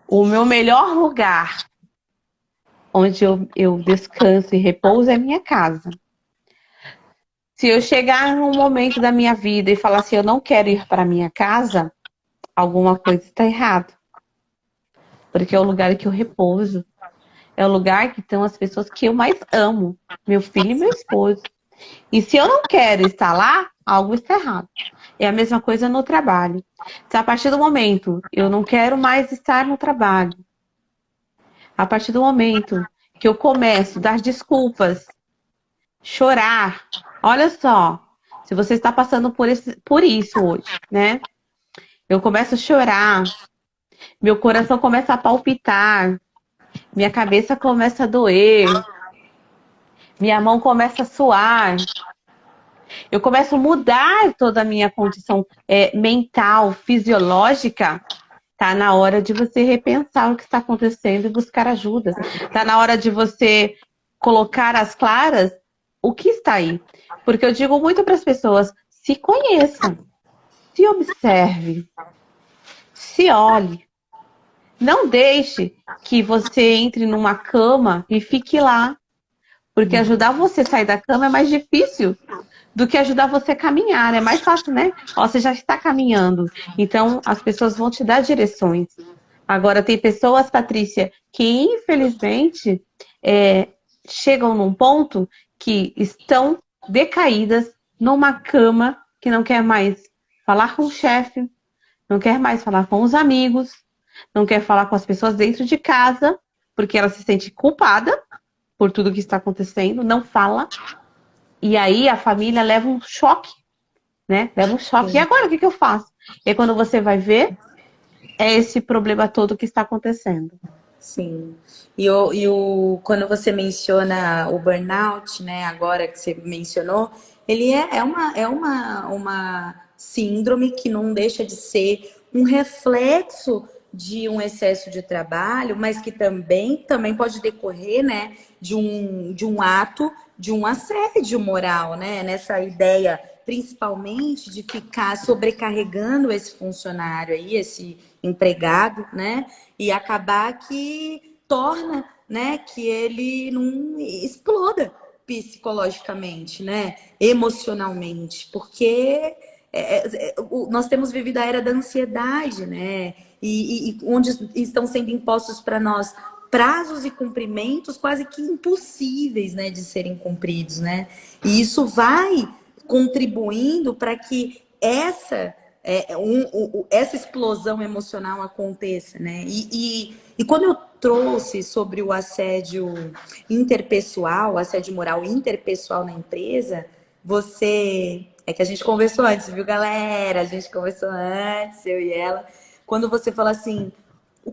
o meu melhor lugar onde eu descanso e repouso é minha casa. Se eu chegar num momento da minha vida e falar assim, eu não quero ir para minha casa, alguma coisa está errada. Porque é o lugar que eu repouso. É o lugar que estão as pessoas que eu mais amo. Meu filho e meu esposo. E se eu não quero estar lá, algo está errado. É a mesma coisa no trabalho. Se a partir do momento eu não quero mais estar no trabalho, a partir do momento que eu começo a dar desculpas, chorar, olha só, se você está passando por isso hoje, né? Eu começo a chorar, meu coração começa a palpitar, minha cabeça começa a doer, minha mão começa a suar, eu começo a mudar toda a minha condição mental, fisiológica. Tá na hora de você repensar o que está acontecendo e buscar ajuda. Tá na hora de você colocar às claras o que está aí. Porque eu digo muito para as pessoas, se conheça, se observe, se olhe. Não deixe que você entre numa cama e fique lá. Porque ajudar você a sair da cama é mais difícil do que ajudar você a caminhar. É mais fácil, né? Ó, você já está caminhando. Então, as pessoas vão te dar direções. Agora, tem pessoas, Patrícia, que infelizmente chegam num ponto que estão decaídas numa cama que não quer mais falar com o chefe, não quer mais falar com os amigos, não quer falar com as pessoas dentro de casa, porque ela se sente culpada por tudo que está acontecendo, não fala. E aí a família leva um choque, né? Leva um choque. Sim. E agora, o que eu faço? E aí, quando você vai ver, é esse problema todo que está acontecendo. Sim. Quando você menciona o burnout, né? Agora que você mencionou, ele uma síndrome que não deixa de ser um reflexo de um excesso de trabalho, mas que também pode decorrer, né, de um ato, de um assédio moral, né, nessa ideia, principalmente, de ficar sobrecarregando esse funcionário aí, esse empregado, né, e acabar que torna, né, que ele não exploda psicologicamente, né, emocionalmente, porque nós temos vivido a era da ansiedade, né? E onde estão sendo impostos para nós prazos e cumprimentos quase que impossíveis, né, de serem cumpridos, né? E isso vai contribuindo para que essa explosão emocional aconteça, né? E quando eu trouxe sobre o assédio interpessoal, assédio moral interpessoal na empresa, você... É que a gente conversou antes, viu, galera? A gente conversou antes, eu e ela. Quando você fala assim, o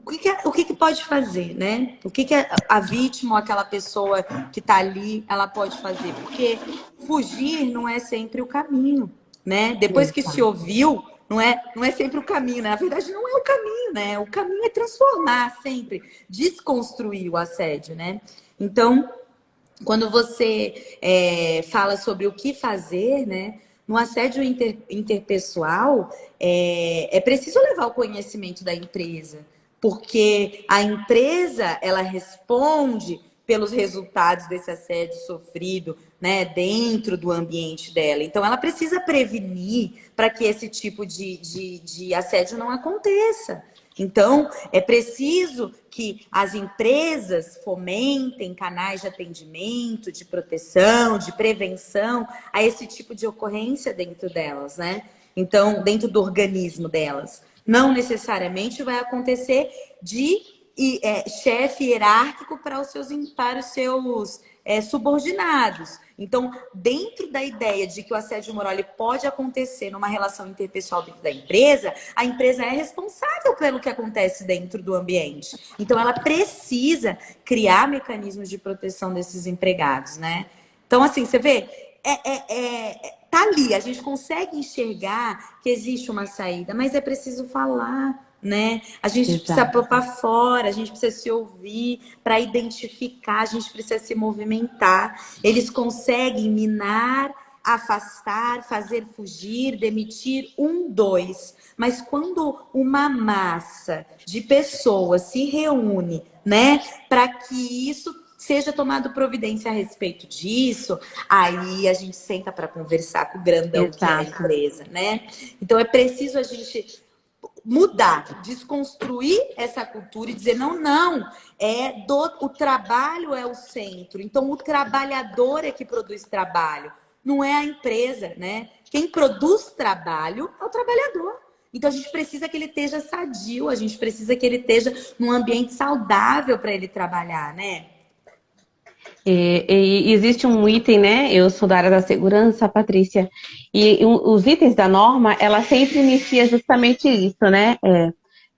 que pode fazer, né? O que a vítima ou aquela pessoa que tá ali, ela pode fazer? Porque fugir não é sempre o caminho, né? Depois que se Exato. ouviu, não é sempre o caminho, né? Na verdade, não é o caminho, né? O caminho é transformar sempre, desconstruir o assédio, né? Então, quando você fala sobre o que fazer, né? No assédio interpessoal, é preciso levar o conhecimento da empresa, porque a empresa, ela responde pelos resultados desse assédio sofrido, né, dentro do ambiente dela. Então, ela precisa prevenir para que esse tipo de assédio não aconteça. Então, é preciso que as empresas fomentem canais de atendimento, de proteção, de prevenção a esse tipo de ocorrência dentro delas, né? Então, dentro do organismo delas. Não necessariamente vai acontecer de chefe hierárquico para os seus subordinados. Então, dentro da ideia de que o assédio moral ele pode acontecer numa relação interpessoal dentro da empresa, a empresa é responsável pelo que acontece dentro do ambiente. Então, ela precisa criar mecanismos de proteção desses empregados, né? Então, assim, você vê, tá ali, a gente consegue enxergar que existe uma saída, mas é preciso falar, né? A gente precisa pôr Exato. para fora, a gente precisa se ouvir para identificar, a gente precisa se movimentar. Eles conseguem minar, afastar, fazer fugir, demitir, dois. Mas quando uma massa de pessoas se reúne, né, para que isso seja tomado providência a respeito disso, aí a gente senta para conversar com o grandão que é a Exato. empresa, né? Então é preciso a gente mudar, desconstruir essa cultura e dizer não, o trabalho é o centro. Então o trabalhador é que produz trabalho, não é a empresa, né? Quem produz trabalho é o trabalhador. Então a gente precisa que ele esteja sadio, a gente precisa que ele esteja num ambiente saudável para ele trabalhar, né? E existe um item, né? Eu sou da área da segurança, Patrícia, e os itens da norma, ela sempre inicia justamente isso, né?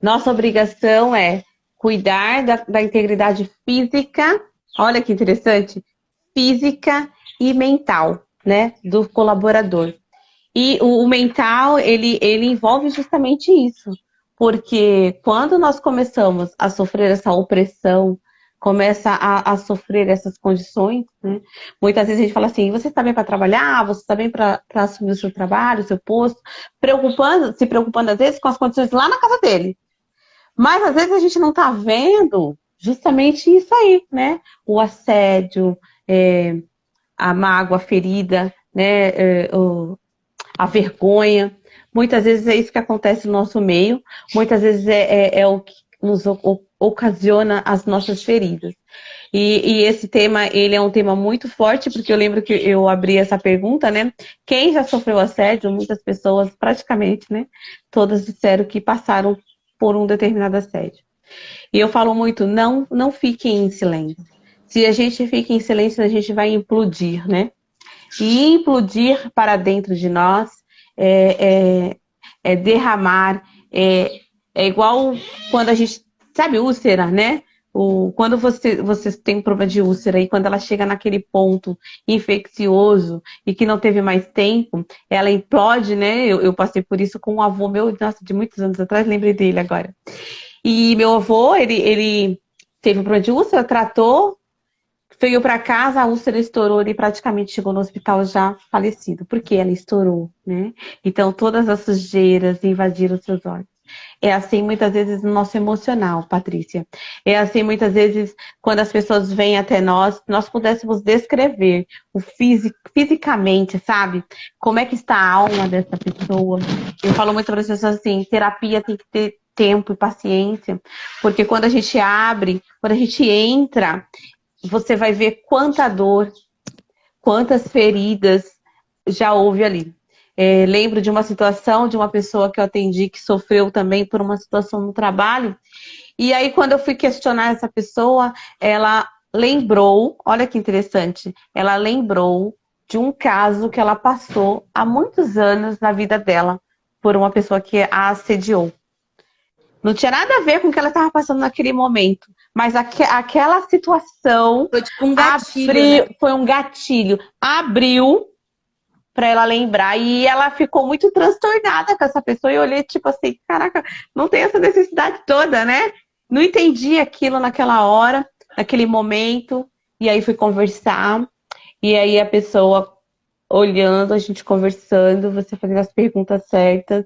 Nossa obrigação é cuidar da integridade física, olha que interessante, física e mental, né? Do colaborador. E o mental, ele envolve justamente isso. Porque quando nós começamos a sofrer essa opressão, começa a sofrer essas condições, né? Muitas vezes a gente fala assim, você está bem para trabalhar, você está bem para assumir o seu trabalho, o seu posto, se preocupando às vezes com as condições lá na casa dele. Mas às vezes a gente não está vendo justamente isso aí, né? O assédio, a mágoa, a ferida, né? A vergonha. Muitas vezes é isso que acontece no nosso meio, muitas vezes é o que nos ocasiona as nossas feridas. E esse tema, ele é um tema muito forte, porque eu lembro que eu abri essa pergunta, né? Quem já sofreu assédio? Muitas pessoas, praticamente, né? Todas disseram que passaram por um determinado assédio. E eu falo muito, não fiquem em silêncio. Se a gente fica em silêncio, a gente vai implodir, né? E implodir para dentro de nós é derramar, é igual quando a gente, sabe, úlcera, né? Quando você tem um problema de úlcera e quando ela chega naquele ponto infeccioso e que não teve mais tempo, ela implode, né? Eu passei por isso com um avô meu, nossa, de muitos anos atrás, lembrei dele agora. E meu avô, ele teve um problema de úlcera, tratou, veio para casa, a úlcera estourou, ele praticamente chegou no hospital já falecido, porque ela estourou, né? Então todas as sujeiras invadiram os seus olhos. É assim muitas vezes no nosso emocional, Patrícia. É assim muitas vezes quando as pessoas vêm até nós pudéssemos descrever fisicamente, sabe? Como é que está a alma dessa pessoa. Eu falo muito para as pessoas assim, terapia tem que ter tempo e paciência, porque quando a gente abre, quando a gente entra, você vai ver quanta dor, quantas feridas já houve ali. Lembro de uma situação de uma pessoa que eu atendi que sofreu também por uma situação no trabalho. E aí, quando eu fui questionar essa pessoa, ela lembrou, olha que interessante, ela lembrou de um caso que ela passou há muitos anos na vida dela por uma pessoa que a assediou. Não tinha nada a ver com o que ela estava passando naquele momento, mas aquela situação Foi tipo um gatilho, né? abriu, foi um gatilho, abriu para ela lembrar e ela ficou muito transtornada com essa pessoa e eu olhei tipo assim, caraca, não tem essa necessidade toda, né? Não entendi aquilo naquela hora, naquele momento, e aí fui conversar, e aí a pessoa olhando, a gente conversando, você fazendo as perguntas certas,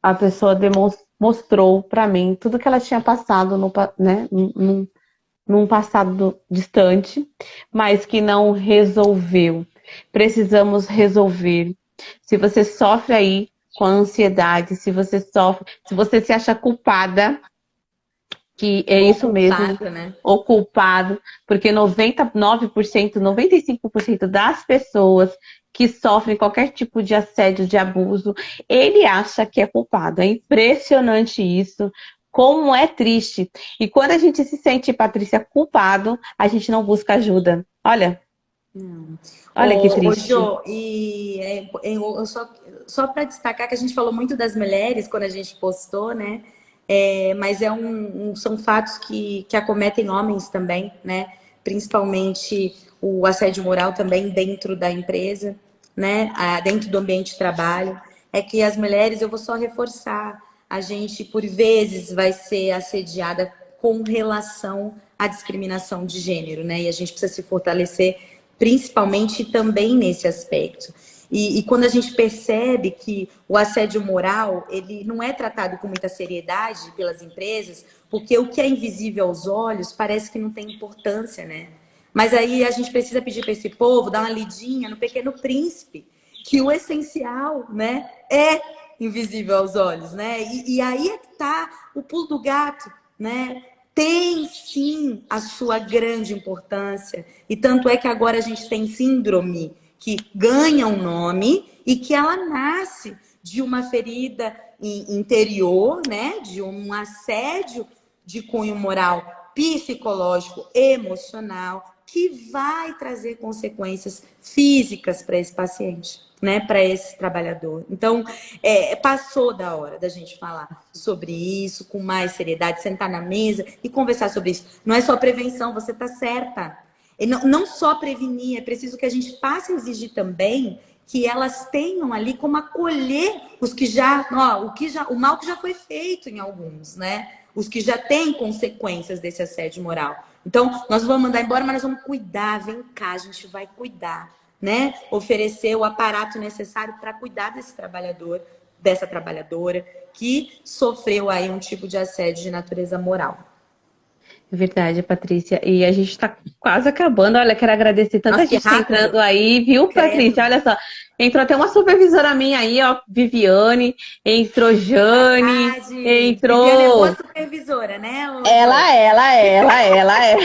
a pessoa mostrou para mim tudo que ela tinha passado né, num passado distante, mas que não resolveu. Precisamos resolver. Se você sofre aí com ansiedade, se você sofre, se você se acha culpada, que é Ou isso mesmo, culpado, né? ou culpado, porque 99%, 95% das pessoas que sofrem qualquer tipo de assédio, de abuso, ele acha que é culpado. É impressionante isso. Como é triste. E quando a gente se sente, Patrícia, culpado, a gente não busca ajuda. Olha, Não. olha que Ô, triste. Jô, eu só para destacar que a gente falou muito das mulheres quando a gente postou, né? Mas são fatos que acometem homens também, né? Principalmente o assédio moral também dentro da empresa, né? Dentro do ambiente de trabalho. É que as mulheres, eu vou só reforçar, a gente por vezes vai ser assediada com relação à discriminação de gênero, né? E a gente precisa se fortalecer principalmente também nesse aspecto. E quando a gente percebe que o assédio moral ele não é tratado com muita seriedade pelas empresas, porque o que é invisível aos olhos parece que não tem importância, né? Mas aí a gente precisa pedir para esse povo dar uma lidinha no Pequeno Príncipe, que o essencial, né, é invisível aos olhos, né? E aí é que está o pulo do gato, né? Tem sim a sua grande importância. E tanto é que agora a gente tem síndrome que ganha um nome e que ela nasce de uma ferida interior, né? De um assédio de cunho moral, psicológico, emocional, que vai trazer consequências físicas para esse paciente, né, para esse trabalhador. Então, passou da hora da gente falar sobre isso com mais seriedade, sentar na mesa e conversar sobre isso. Não é só prevenção, você está certa. E não só prevenir, é preciso que a gente passe a exigir também que elas tenham ali como acolher os que já, o mal que já foi feito em alguns, né? Os que já têm consequências desse assédio moral. Então, nós vamos mandar embora, mas nós vamos cuidar. Vem cá, a gente vai cuidar, né? Oferecer o aparato necessário para cuidar desse trabalhador, dessa trabalhadora que sofreu aí um tipo de assédio de natureza moral. Verdade, Patrícia. E a gente está quase acabando. Olha, quero agradecer tanta Nossa, que gente que tá rápido. entrando aí, viu, Patrícia? Credo. Olha só. Entrou até uma supervisora minha aí, ó, Viviane. Entrou Jane. Verdade. Viviane é boa Entrou. supervisora, né, ô Jô? Ela é.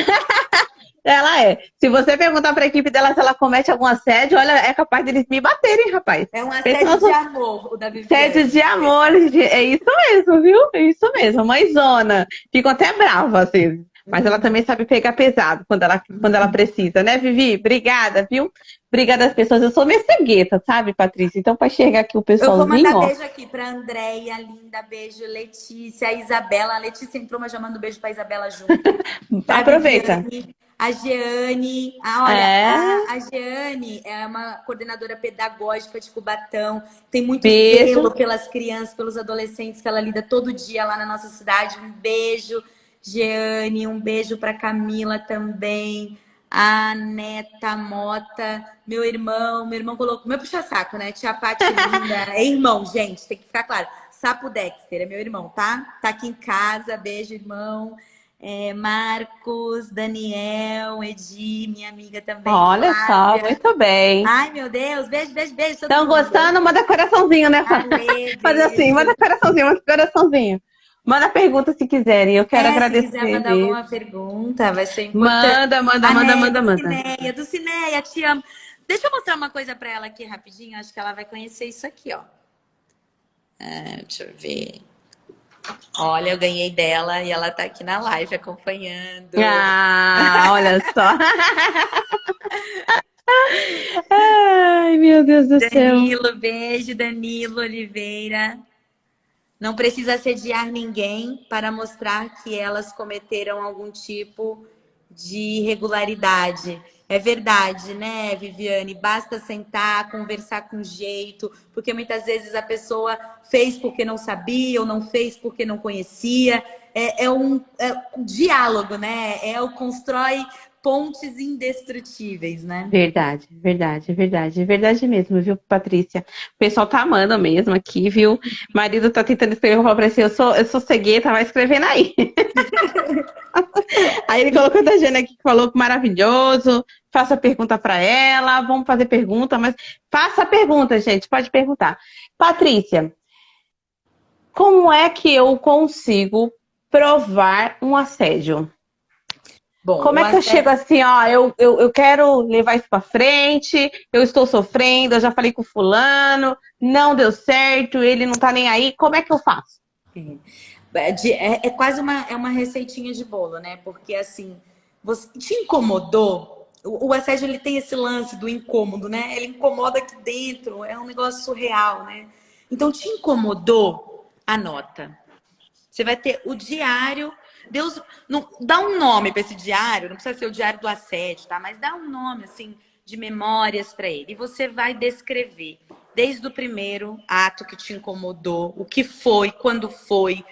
Ela é. Se você perguntar para a equipe dela se ela comete algum assédio, olha, é capaz deles me baterem, rapaz. É um Pensa assédio de no amor, o da assédio de Viviane. amor. É isso mesmo, viu? É isso mesmo. Mãezona. Ficam até brava, assim. Mas ela também sabe pegar pesado quando ela precisa, né, Vivi? Obrigada, viu? Obrigada às pessoas. Eu sou meio cegueta, sabe, Patrícia? Então, para chegar aqui o Eu vou pessoalzinho, mandar ó. beijo aqui para Andréia, linda, beijo, Letícia, a Isabela. A Letícia entrou, mas já mando beijo para Isabela junto. Para Aproveita. Viviane, a Jeane. Olha, É, a Jeane é uma coordenadora pedagógica de Cubatão. Tem muito beijo. zelo pelas crianças, pelos adolescentes que ela lida todo dia lá na nossa cidade. Um beijo, Jeane. Um beijo para Camila também. A Neta Mota, meu irmão colocou, meu puxa-saco, né? Tia Pati linda, é irmão, gente, tem que ficar claro. Sapo Dexter é meu irmão, tá? Tá aqui em casa, beijo, irmão. Marcos, Daniel, Edi, minha amiga também, Olha só, Flávia. muito bem. Ai, meu Deus, beijo, beijo, beijo, todo Estão mundo. gostando? Manda coraçãozinho, né? Ale, Fazer assim, beijo. manda coraçãozinho, manda coraçãozinho. Manda pergunta se quiserem. Eu quero Se quiser agradecer mandar alguma mesmo. pergunta, vai ser importante. Manda, manda, A manda, Neia manda, manda. Do Cineia, te amo. Deixa eu mostrar uma coisa para ela aqui rapidinho. Acho que ela vai conhecer isso aqui, ó. Deixa eu ver. Olha, eu ganhei dela e ela tá aqui na live acompanhando. Ah, olha só. Ai, meu Deus do céu. Danilo, beijo, Danilo Oliveira. Não precisa assediar ninguém para mostrar que elas cometeram algum tipo de irregularidade. É verdade, né, Viviane? Basta sentar, conversar com jeito, porque muitas vezes a pessoa fez porque não sabia ou não fez porque não conhecia. É um diálogo, né? É o constrói pontes indestrutíveis, né? Verdade, verdade, verdade, verdade mesmo, viu, Patrícia? O pessoal tá amando mesmo aqui, viu? O marido tá tentando escrever, eu falo pra ele, eu sou cegueta, vai escrevendo aí. Aí ele colocou da Jane aqui que falou que maravilhoso, faça pergunta pra ela, vamos fazer pergunta, mas faça a pergunta, gente, pode perguntar. Patrícia, como é que eu consigo provar um assédio? Bom, Como o é que eu chego assédio. assim, ó, eu quero levar isso pra frente, eu estou sofrendo, eu já falei com fulano, não deu certo, ele não tá nem aí, como é que eu faço? É quase uma receitinha de bolo, né? Porque assim, você te incomodou? O assédio ele tem esse lance do incômodo, né? Ele incomoda aqui dentro, é um negócio surreal, né? Então, te incomodou? Anota. Você vai ter o diário. Deus, não, dá um nome para esse diário, não precisa ser o diário do assédio, tá? Mas dá um nome assim de memórias para ele. E você vai descrever desde o primeiro ato que te incomodou, o que foi, quando foi,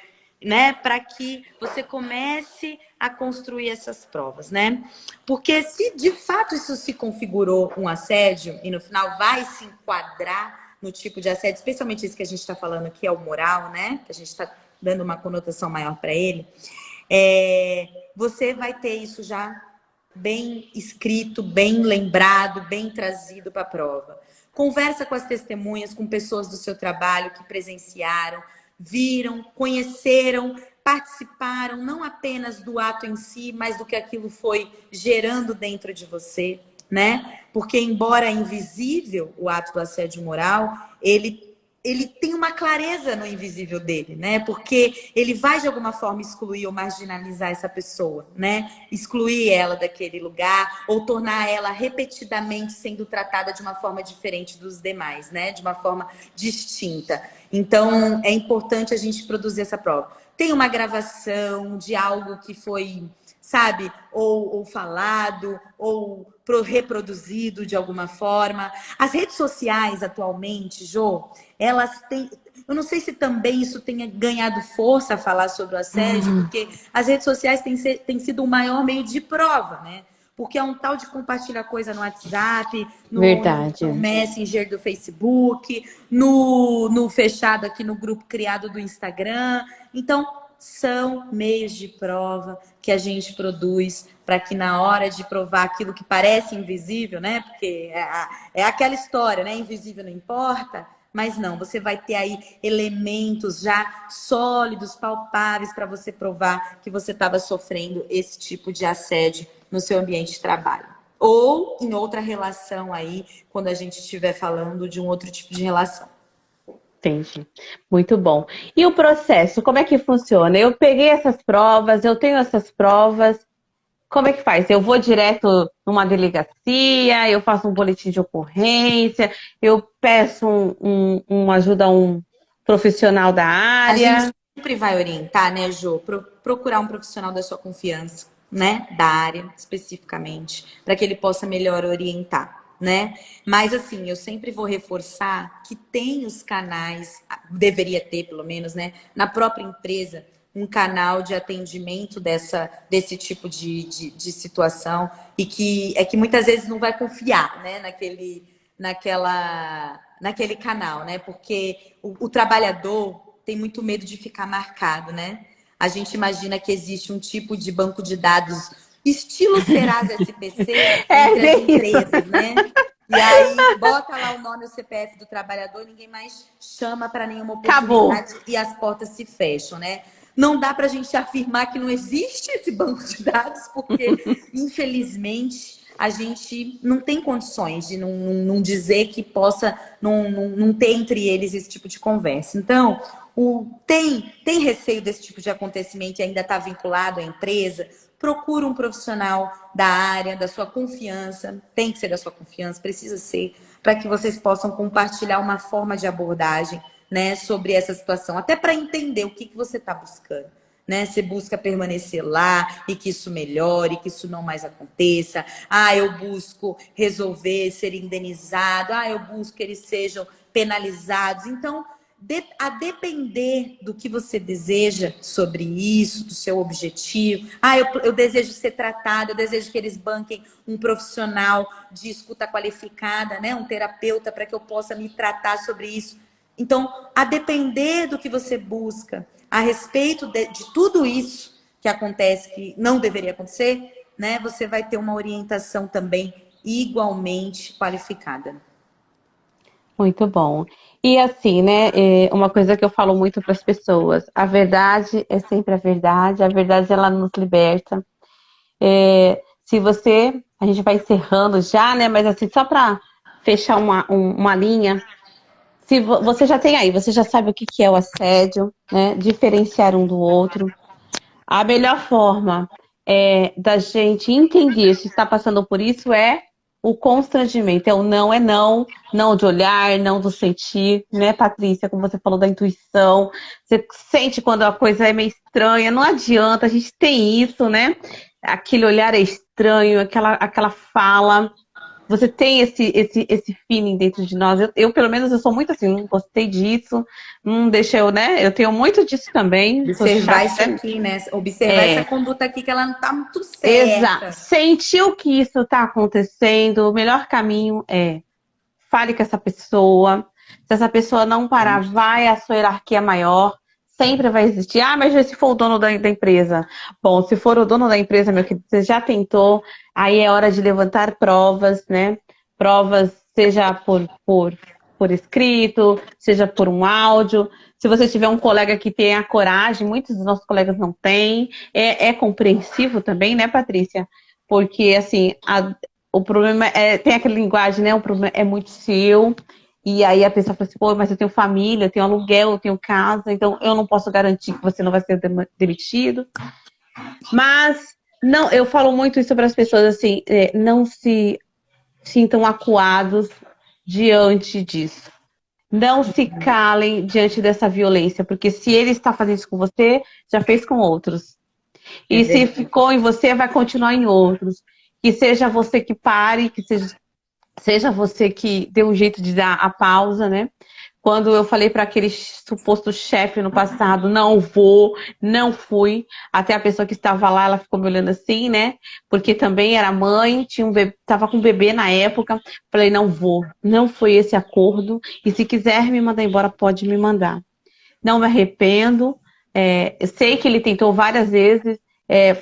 né? Para que você comece a construir essas provas, né? Porque se de fato isso se configurou um assédio e no final vai se enquadrar no tipo de assédio, especialmente isso que a gente está falando aqui, é o moral, né? Que a gente está dando uma conotação maior para ele, você vai ter isso já bem escrito, bem lembrado, bem trazido para a prova. Conversa com as testemunhas, com pessoas do seu trabalho que presenciaram, viram, conheceram, participaram não apenas do ato em si, mas do que aquilo foi gerando dentro de você, né? Porque embora invisível o ato do assédio moral, ele tem uma clareza no invisível dele, né? Porque ele vai de alguma forma excluir ou marginalizar essa pessoa, né? Excluir ela daquele lugar ou tornar ela repetidamente sendo tratada de uma forma diferente dos demais, né? De uma forma distinta. Então, é importante a gente produzir essa prova. Tem uma gravação de algo que foi, sabe, ou falado, ou reproduzido de alguma forma. As redes sociais atualmente, Jô, elas têm. Eu não sei se também isso tenha ganhado força a falar sobre o assédio, porque as redes sociais têm sido o maior meio de prova, né? Porque é um tal de compartilhar coisa no WhatsApp, no Verdade. Messenger do Facebook, no fechado aqui no grupo criado do Instagram. Então, são meios de prova que a gente produz para que na hora de provar aquilo que parece invisível, né? Porque é aquela história, né? Invisível não importa. Mas não, você vai ter aí elementos já sólidos, palpáveis para você provar que você estava sofrendo esse tipo de assédio no seu ambiente de trabalho. Ou em outra relação aí, quando a gente estiver falando de um outro tipo de relação. Entendi. Muito bom. E o processo, como é que funciona? Eu peguei essas provas, eu tenho essas provas, como é que faz? Eu vou direto numa delegacia, eu faço um boletim de ocorrência, eu peço uma ajuda a um profissional da A gente área. sempre vai orientar, né, Jô? Procurar um profissional da sua confiança, né? Da área, especificamente, para que ele possa melhor orientar, né? Mas, assim, eu sempre vou reforçar que tem os canais, deveria ter, pelo menos, né? Na própria empresa, um canal de atendimento desse tipo de situação e que muitas vezes não vai confiar, né? Naquele canal, né? Porque o trabalhador tem muito medo de ficar marcado, né? A gente imagina que existe um tipo de banco de dados estilo Serasa SPC É entre as bem isso. empresas, né? E aí bota lá o nome e o CPF do trabalhador, ninguém mais chama para nenhuma Acabou. oportunidade e as portas se fecham, né? Não dá para a gente afirmar que não existe esse banco de dados, porque, infelizmente, a gente não tem condições de não dizer que possa não ter entre eles esse tipo de conversa. Então, tem receio desse tipo de acontecimento e ainda está vinculado à empresa? Procura um profissional da área, da sua confiança, tem que ser da sua confiança, precisa ser, para que vocês possam compartilhar uma forma de abordagem, né, sobre essa situação, até para entender o que você está buscando. Né? Você busca permanecer lá e que isso melhore, que isso não mais aconteça. Ah, eu busco resolver, ser indenizado. Ah, eu busco que eles sejam penalizados. Então, a depender do que você deseja sobre isso, do seu objetivo. Ah, eu desejo ser tratado, eu desejo que eles banquem um profissional de escuta qualificada, né? Um terapeuta, para que eu possa me tratar sobre isso. Então, a depender do que você busca, a respeito de tudo isso que acontece, que não deveria acontecer, né? Você vai ter uma orientação também igualmente qualificada. Muito bom. E assim, né, uma coisa que eu falo muito para as pessoas, a verdade é sempre a verdade ela nos liberta. Se você, a gente vai encerrando já, né, mas assim, só para fechar uma linha, se você já tem aí, você já sabe o que que é o assédio, né, diferenciar um do outro. A melhor forma da gente entender se está passando por isso é o constrangimento. É o não, não de olhar, não do sentir, né, Patrícia? Como você falou da intuição. Você sente quando a coisa é meio estranha, não adianta, a gente tem isso, né? Aquele olhar é estranho, aquela fala. Você tem esse feeling dentro de nós. Pelo menos, eu sou muito assim, não gostei disso, não deixa eu, né? Eu tenho muito disso também, sou Observar chata isso até. aqui, né? Observar essa conduta aqui que ela não está muito Exato. certa. Sentiu que isso está acontecendo, o melhor caminho é fale com essa pessoa. Se essa pessoa não parar, vai à sua hierarquia maior. Sempre vai existir. Ah, mas se for o dono da empresa. Bom, se for o dono da empresa, meu querido, você já tentou. Aí é hora de levantar provas, né? Provas, seja por escrito, seja por um áudio. Se você tiver um colega que tenha coragem, muitos dos nossos colegas não têm. É compreensivo também, né, Patrícia? Porque, assim, o problema tem aquela linguagem, né? O problema é muito seu. E aí a pessoa fala assim, pô, mas eu tenho família, eu tenho aluguel, eu tenho casa, então eu não posso garantir que você não vai ser demitido. Mas não, eu falo muito isso para as pessoas assim, não se sintam acuados diante disso. Não se calem diante dessa violência, porque se ele está fazendo isso com você, já fez com outros. É E se verdade. ficou em você, vai continuar em outros. Que seja você que pare, que seja você que dê um jeito de dar a pausa, né? Quando eu falei para aquele suposto chefe no passado, não vou, não fui, até a pessoa que estava lá, ela ficou me olhando assim, né? Porque também era mãe, tinha estava com um bebê na época. Falei, não vou, não foi esse acordo. E se quiser me mandar embora, pode me mandar. Não me arrependo. Eu sei que ele tentou várias vezes,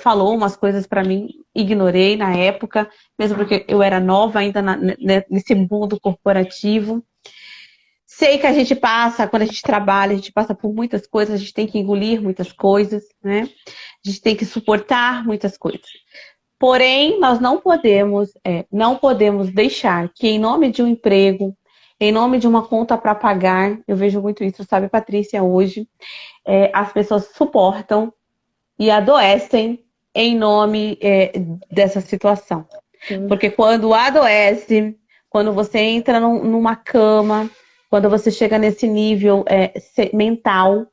falou umas coisas para mim, ignorei na época, mesmo porque eu era nova ainda nesse mundo corporativo. Sei que a gente passa, quando a gente trabalha, a gente passa por muitas coisas, a gente tem que engolir muitas coisas, né? A gente tem que suportar muitas coisas. Porém, nós não podemos deixar que, em nome de um emprego, em nome de uma conta para pagar, eu vejo muito isso, sabe, Patrícia, hoje, as pessoas suportam e adoecem em nome dessa situação. Sim, Porque quando adoece, quando você entra numa cama, quando você chega nesse nível mental,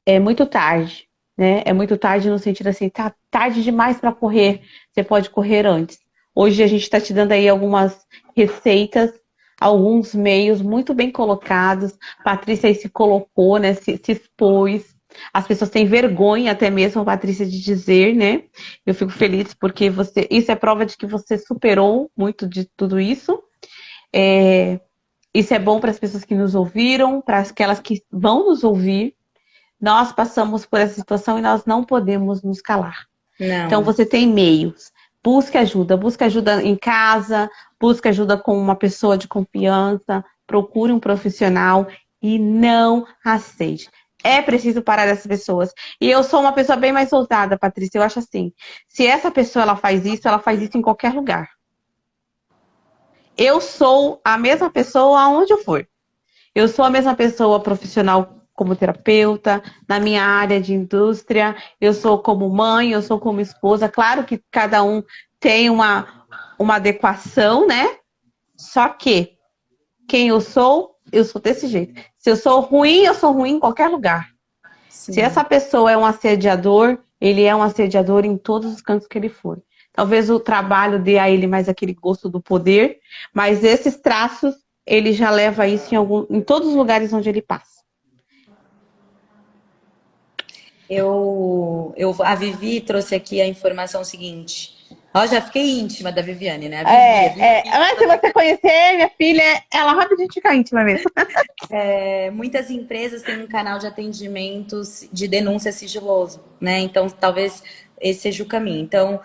é muito tarde, né? É muito tarde no sentido assim, tá tarde demais para correr. Você pode correr antes. Hoje a gente está te dando aí algumas receitas, alguns meios muito bem colocados. Patrícia aí se colocou, né? Se expôs. As pessoas têm vergonha até mesmo, Patrícia, de dizer, né? Eu fico feliz porque isso é prova de que você superou muito de tudo isso. É, isso é bom para as pessoas que nos ouviram, para aquelas que vão nos ouvir. Nós passamos por essa situação e nós não podemos nos calar. Então não. você tem meios. Busque ajuda em casa, busque ajuda com uma pessoa de confiança, procure um profissional e não aceite. É preciso parar essas pessoas. E eu sou uma pessoa bem mais ousada, Patrícia. Eu acho assim, se essa pessoa ela faz isso em qualquer lugar. eu sou a mesma pessoa aonde eu for. Eu sou a mesma pessoa profissional como terapeuta, na minha área de indústria, eu sou como mãe, eu sou como esposa. Claro que cada um tem uma adequação, né? Só que quem eu sou desse jeito. Se eu sou ruim em qualquer lugar. Se Sim. essa pessoa é um assediador, ele é um assediador em todos os cantos que ele for. Talvez o trabalho dê a ele mais aquele gosto do poder, mas esses traços, ele já leva isso em todos os lugares onde ele passa. A Vivi trouxe aqui a informação seguinte. Ó, já fiquei íntima da Viviane, né? A Vivi. Mas se você conhecer minha filha, ela rapidinho fica íntima mesmo. Muitas empresas têm um canal de atendimentos de denúncia sigiloso, né? Então, talvez esse seja o caminho. Então,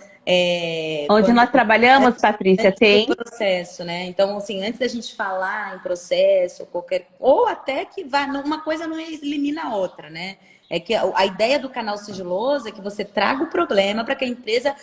Onde quando nós trabalhamos, Patrícia, antes do tem. processo, né? Então, assim, antes da gente falar em processo, ou até que vá, uma coisa não elimina a outra, né? É que a ideia do canal sigiloso é que você traga o problema para que a empresa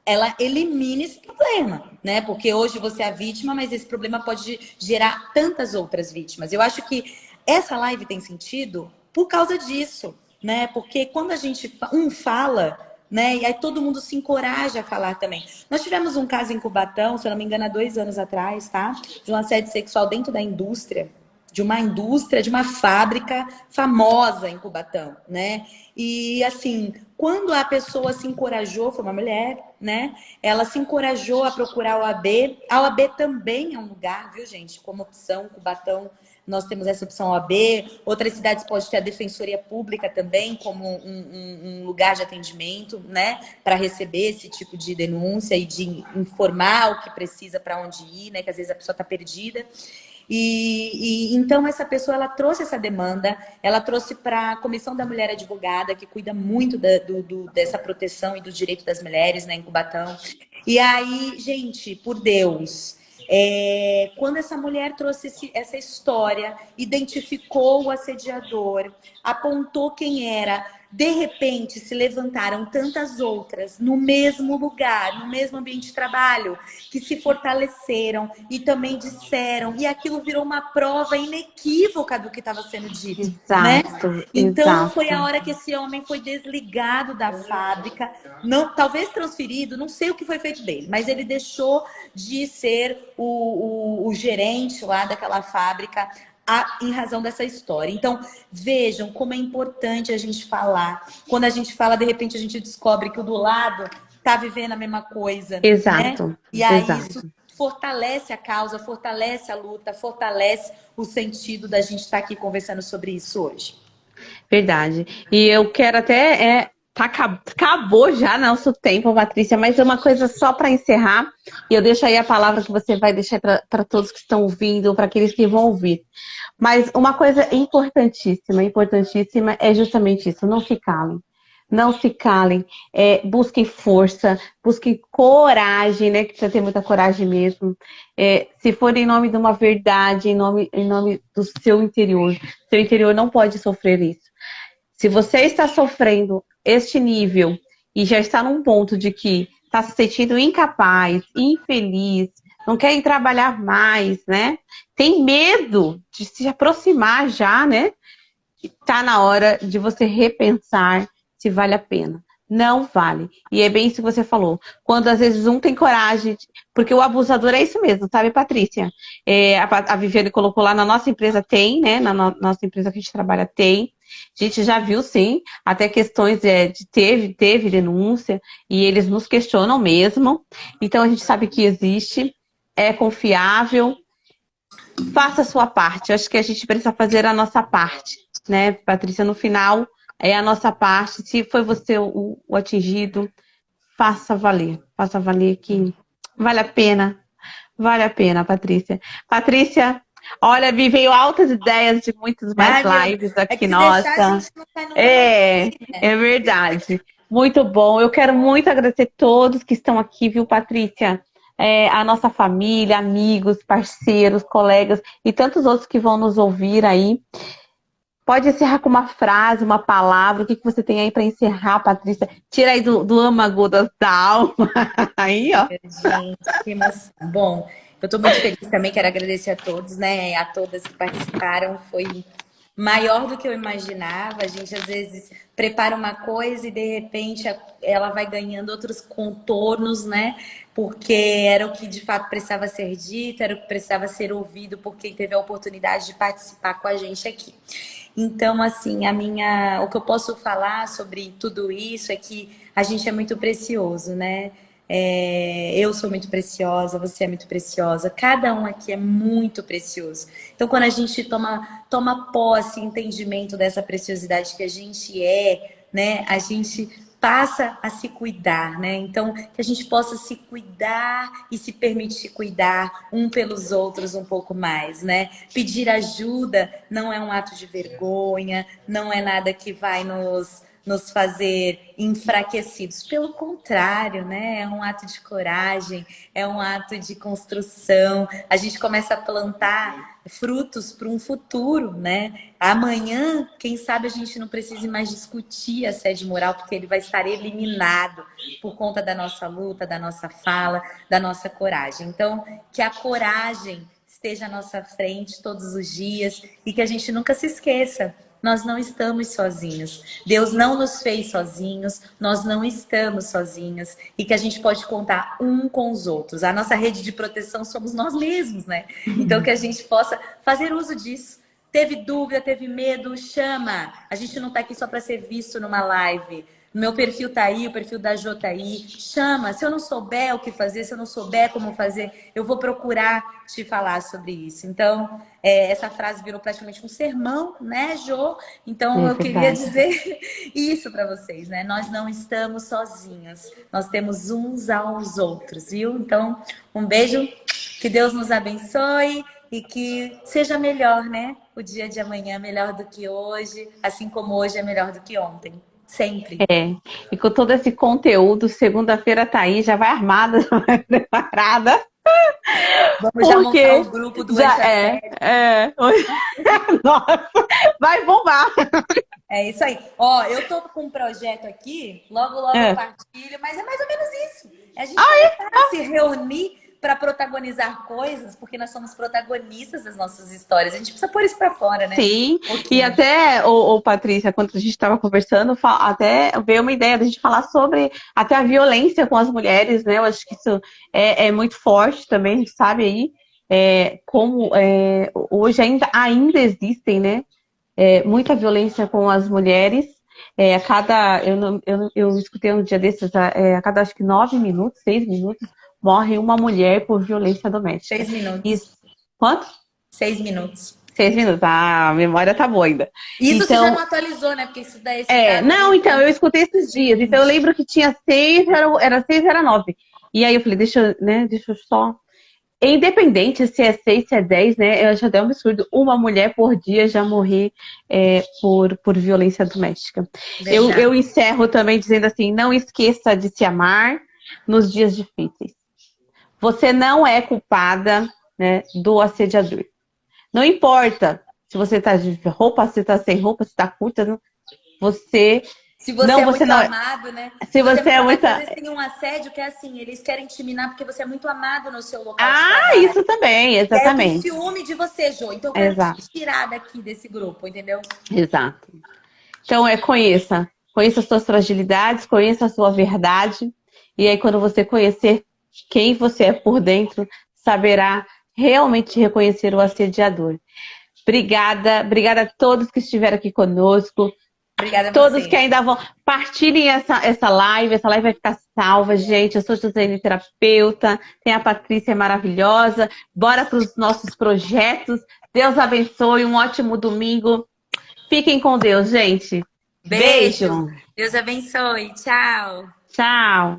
ela elimine esse problema, né? Porque hoje você é a vítima, mas esse problema pode gerar tantas outras vítimas. Eu acho que essa live tem sentido por causa disso, né? Porque quando a gente fala, né? E aí todo mundo se encoraja a falar também. Nós tivemos um caso em Cubatão, se eu não me engano, há 2 anos atrás, tá? De um assédio sexual dentro da indústria, de uma fábrica famosa em Cubatão, né? E assim, quando a pessoa se encorajou, foi uma mulher, né? Ela se encorajou a procurar a OAB. A OAB também é um lugar, viu, gente? Como opção, Cubatão, nós temos essa opção OAB. Outras cidades podem ter a Defensoria Pública também, como um lugar de atendimento, né? Para receber esse tipo de denúncia e de informar o que precisa para onde ir, né? Que às vezes a pessoa está perdida. Então essa pessoa ela trouxe essa demanda, ela trouxe para a Comissão da Mulher Advogada, que cuida muito dessa proteção e do direito das mulheres, né, em Cubatão. E aí, gente, por Deus, quando essa mulher trouxe essa história, identificou o assediador, apontou quem era, de repente se levantaram tantas outras no mesmo lugar, no mesmo ambiente de trabalho, que se fortaleceram e também disseram, e aquilo virou uma prova inequívoca do que estava sendo dito, né? Exato, Então foi a exato. hora que esse homem foi desligado da fábrica, não, talvez transferido, não sei o que foi feito dele, mas ele deixou de ser o gerente lá daquela fábrica em razão dessa história. Então, vejam como é importante a gente falar. Quando a gente fala, de repente a gente descobre que o do lado está vivendo a mesma coisa, né? Exato, E aí isso exato. fortalece a causa, fortalece a luta, fortalece o sentido da gente estar aqui conversando sobre isso hoje. Verdade. E eu quero até. Acabou já nosso tempo, Patrícia, mas é uma coisa só para encerrar. E eu deixo aí a palavra que você vai deixar para todos que estão ouvindo, para aqueles que vão ouvir. Mas uma coisa importantíssima, importantíssima é justamente isso: não se calem. Não se calem, busquem força, busquem coragem, né? Que precisa ter muita coragem mesmo. Se for em nome de uma verdade, em nome do seu interior não pode sofrer isso. Se você está sofrendo este nível e já está num ponto de que está se sentindo incapaz, infeliz, não quer ir trabalhar mais, né? Tem medo de se aproximar já, né? Está na hora de você repensar se vale a pena. Não vale. E é bem isso que você falou. Quando às vezes um tem coragem, porque o abusador é isso mesmo, sabe, Patrícia? A Viviane colocou lá na nossa empresa tem, né? Nossa empresa que a gente trabalha tem. A gente já viu, sim, até questões teve denúncia, e eles nos questionam mesmo. Então a gente sabe que existe, é confiável. Faça a sua parte. Eu acho que a gente precisa fazer a nossa parte, né, Patrícia? No final, é a nossa parte. Se foi você o atingido, faça valer. Faça valer que vale a pena. Vale a pena, Patrícia. Patrícia, olha, me veio altas ideias de muitas mais Ai, meu Deus. lives É que aqui, se deixar, a nossa. gente não sai nunca mais É, daqui, né? é verdade. Muito bom. Eu quero muito agradecer todos que estão aqui, viu, Patrícia? A nossa família, amigos, parceiros, colegas e tantos outros que vão nos ouvir aí. Pode encerrar com uma frase, uma palavra. O que você tem aí para encerrar, Patrícia? Tira aí do âmago da alma. Aí, ó. Gente, que emoção. Bom, Eu estou muito feliz também, quero agradecer a todos, né? A todas que participaram. Foi maior do que eu imaginava. A gente às vezes prepara uma coisa e de repente ela vai ganhando outros contornos, né? Porque era o que de fato precisava ser dito, era o que precisava ser ouvido por quem teve a oportunidade de participar com a gente aqui. Então, assim, o que eu posso falar sobre tudo isso é que a gente é muito precioso, né? Eu sou muito preciosa, você é muito preciosa, cada um aqui é muito precioso. Então, quando a gente toma posse, entendimento dessa preciosidade que a gente né, a gente passa a se cuidar, né? Então, que a gente possa se cuidar e se permitir cuidar um pelos outros um pouco mais, né? Pedir ajuda não é um ato de vergonha, não é nada que vai nos fazer enfraquecidos. Pelo contrário, né? É um ato de coragem, é um ato de construção. A gente começa a plantar frutos para um futuro, né? Amanhã, quem sabe a gente não precise mais discutir assédio moral, porque ele vai estar eliminado por conta da nossa luta, da nossa fala, da nossa coragem. Então, que a coragem esteja à nossa frente todos os dias e que a gente nunca se esqueça. Nós não estamos sozinhos. Deus não nos fez sozinhos, nós não estamos sozinhos e que a gente pode contar um com os outros. A nossa rede de proteção somos nós mesmos, né? Então que a gente possa fazer uso disso. Teve dúvida, teve medo, chama. A gente não tá aqui só para ser visto numa live. Meu perfil tá aí, o perfil da Jo tá aí. Chama. Se eu não souber o que fazer, se eu não souber como fazer, eu vou procurar te falar sobre isso. Então, essa frase virou praticamente um sermão, né, Jo? Então, eu queria dizer isso para vocês, né? Nós não estamos sozinhos. Nós temos uns aos outros, viu? Então, um beijo. Que Deus nos abençoe e que seja melhor, né? O dia de amanhã é melhor do que hoje, assim como hoje é melhor do que ontem. Sempre. E com todo esse conteúdo, segunda-feira tá aí, já vai armada, já vai preparada. Vamos já montar o grupo do Nossa, vai bombar. É isso aí. Ó, eu tô com um projeto aqui, logo eu partilho, mas é mais ou menos isso. A gente vai se reunir para protagonizar coisas, porque nós somos protagonistas das nossas histórias. A gente precisa pôr isso para fora, né? Sim, e até, Patrícia, quando a gente estava conversando, até veio uma ideia da gente falar sobre até a violência com as mulheres, né? Eu acho que isso é muito forte também, a gente sabe aí como hoje ainda existem, né? Muita violência com as mulheres. Eu escutei um dia desses, a cada acho que 9 minutos, 6 minutos, morre uma mulher por violência doméstica. 6 minutos. Isso. Quanto? 6 minutos. 6 minutos. Ah, a memória tá boa ainda. Isso então, você já não atualizou, né? Porque isso daí... Não, então, eu escutei esses dias. Então, eu lembro que tinha 6, era 6, era 9. E aí eu falei, deixa eu só... Independente se é 6, se é 10, né? Eu já dei um absurdo. Uma mulher por dia já morrer por violência doméstica. Eu encerro também dizendo assim, não esqueça de se amar nos dias difíceis. Você não é culpada, né, do assediador. Não importa se você tá de roupa, se tá sem roupa, se tá curta, não. Se você é muito amado, né? Se você é muito... Às vezes tem um assédio que é assim, eles querem te minar porque você é muito amado no seu local de trabalho. Ah, isso também, exatamente. E aí tem ciúme de você, Jo. Então eu quero te tirar daqui desse grupo, entendeu? Exato. Então conheça as suas fragilidades, conheça a sua verdade. E aí quando você conhecer quem você é por dentro, saberá realmente reconhecer o assediador. Obrigada a todos que estiveram aqui conosco. Obrigada a todos você. Que ainda vão, partilhem essa live vai ficar salva, gente. Eu sou José terapeuta, tem a Patrícia maravilhosa. Bora para os nossos projetos. Deus abençoe, um ótimo domingo. Fiquem com Deus, gente. Beijo. Deus abençoe. Tchau. Tchau.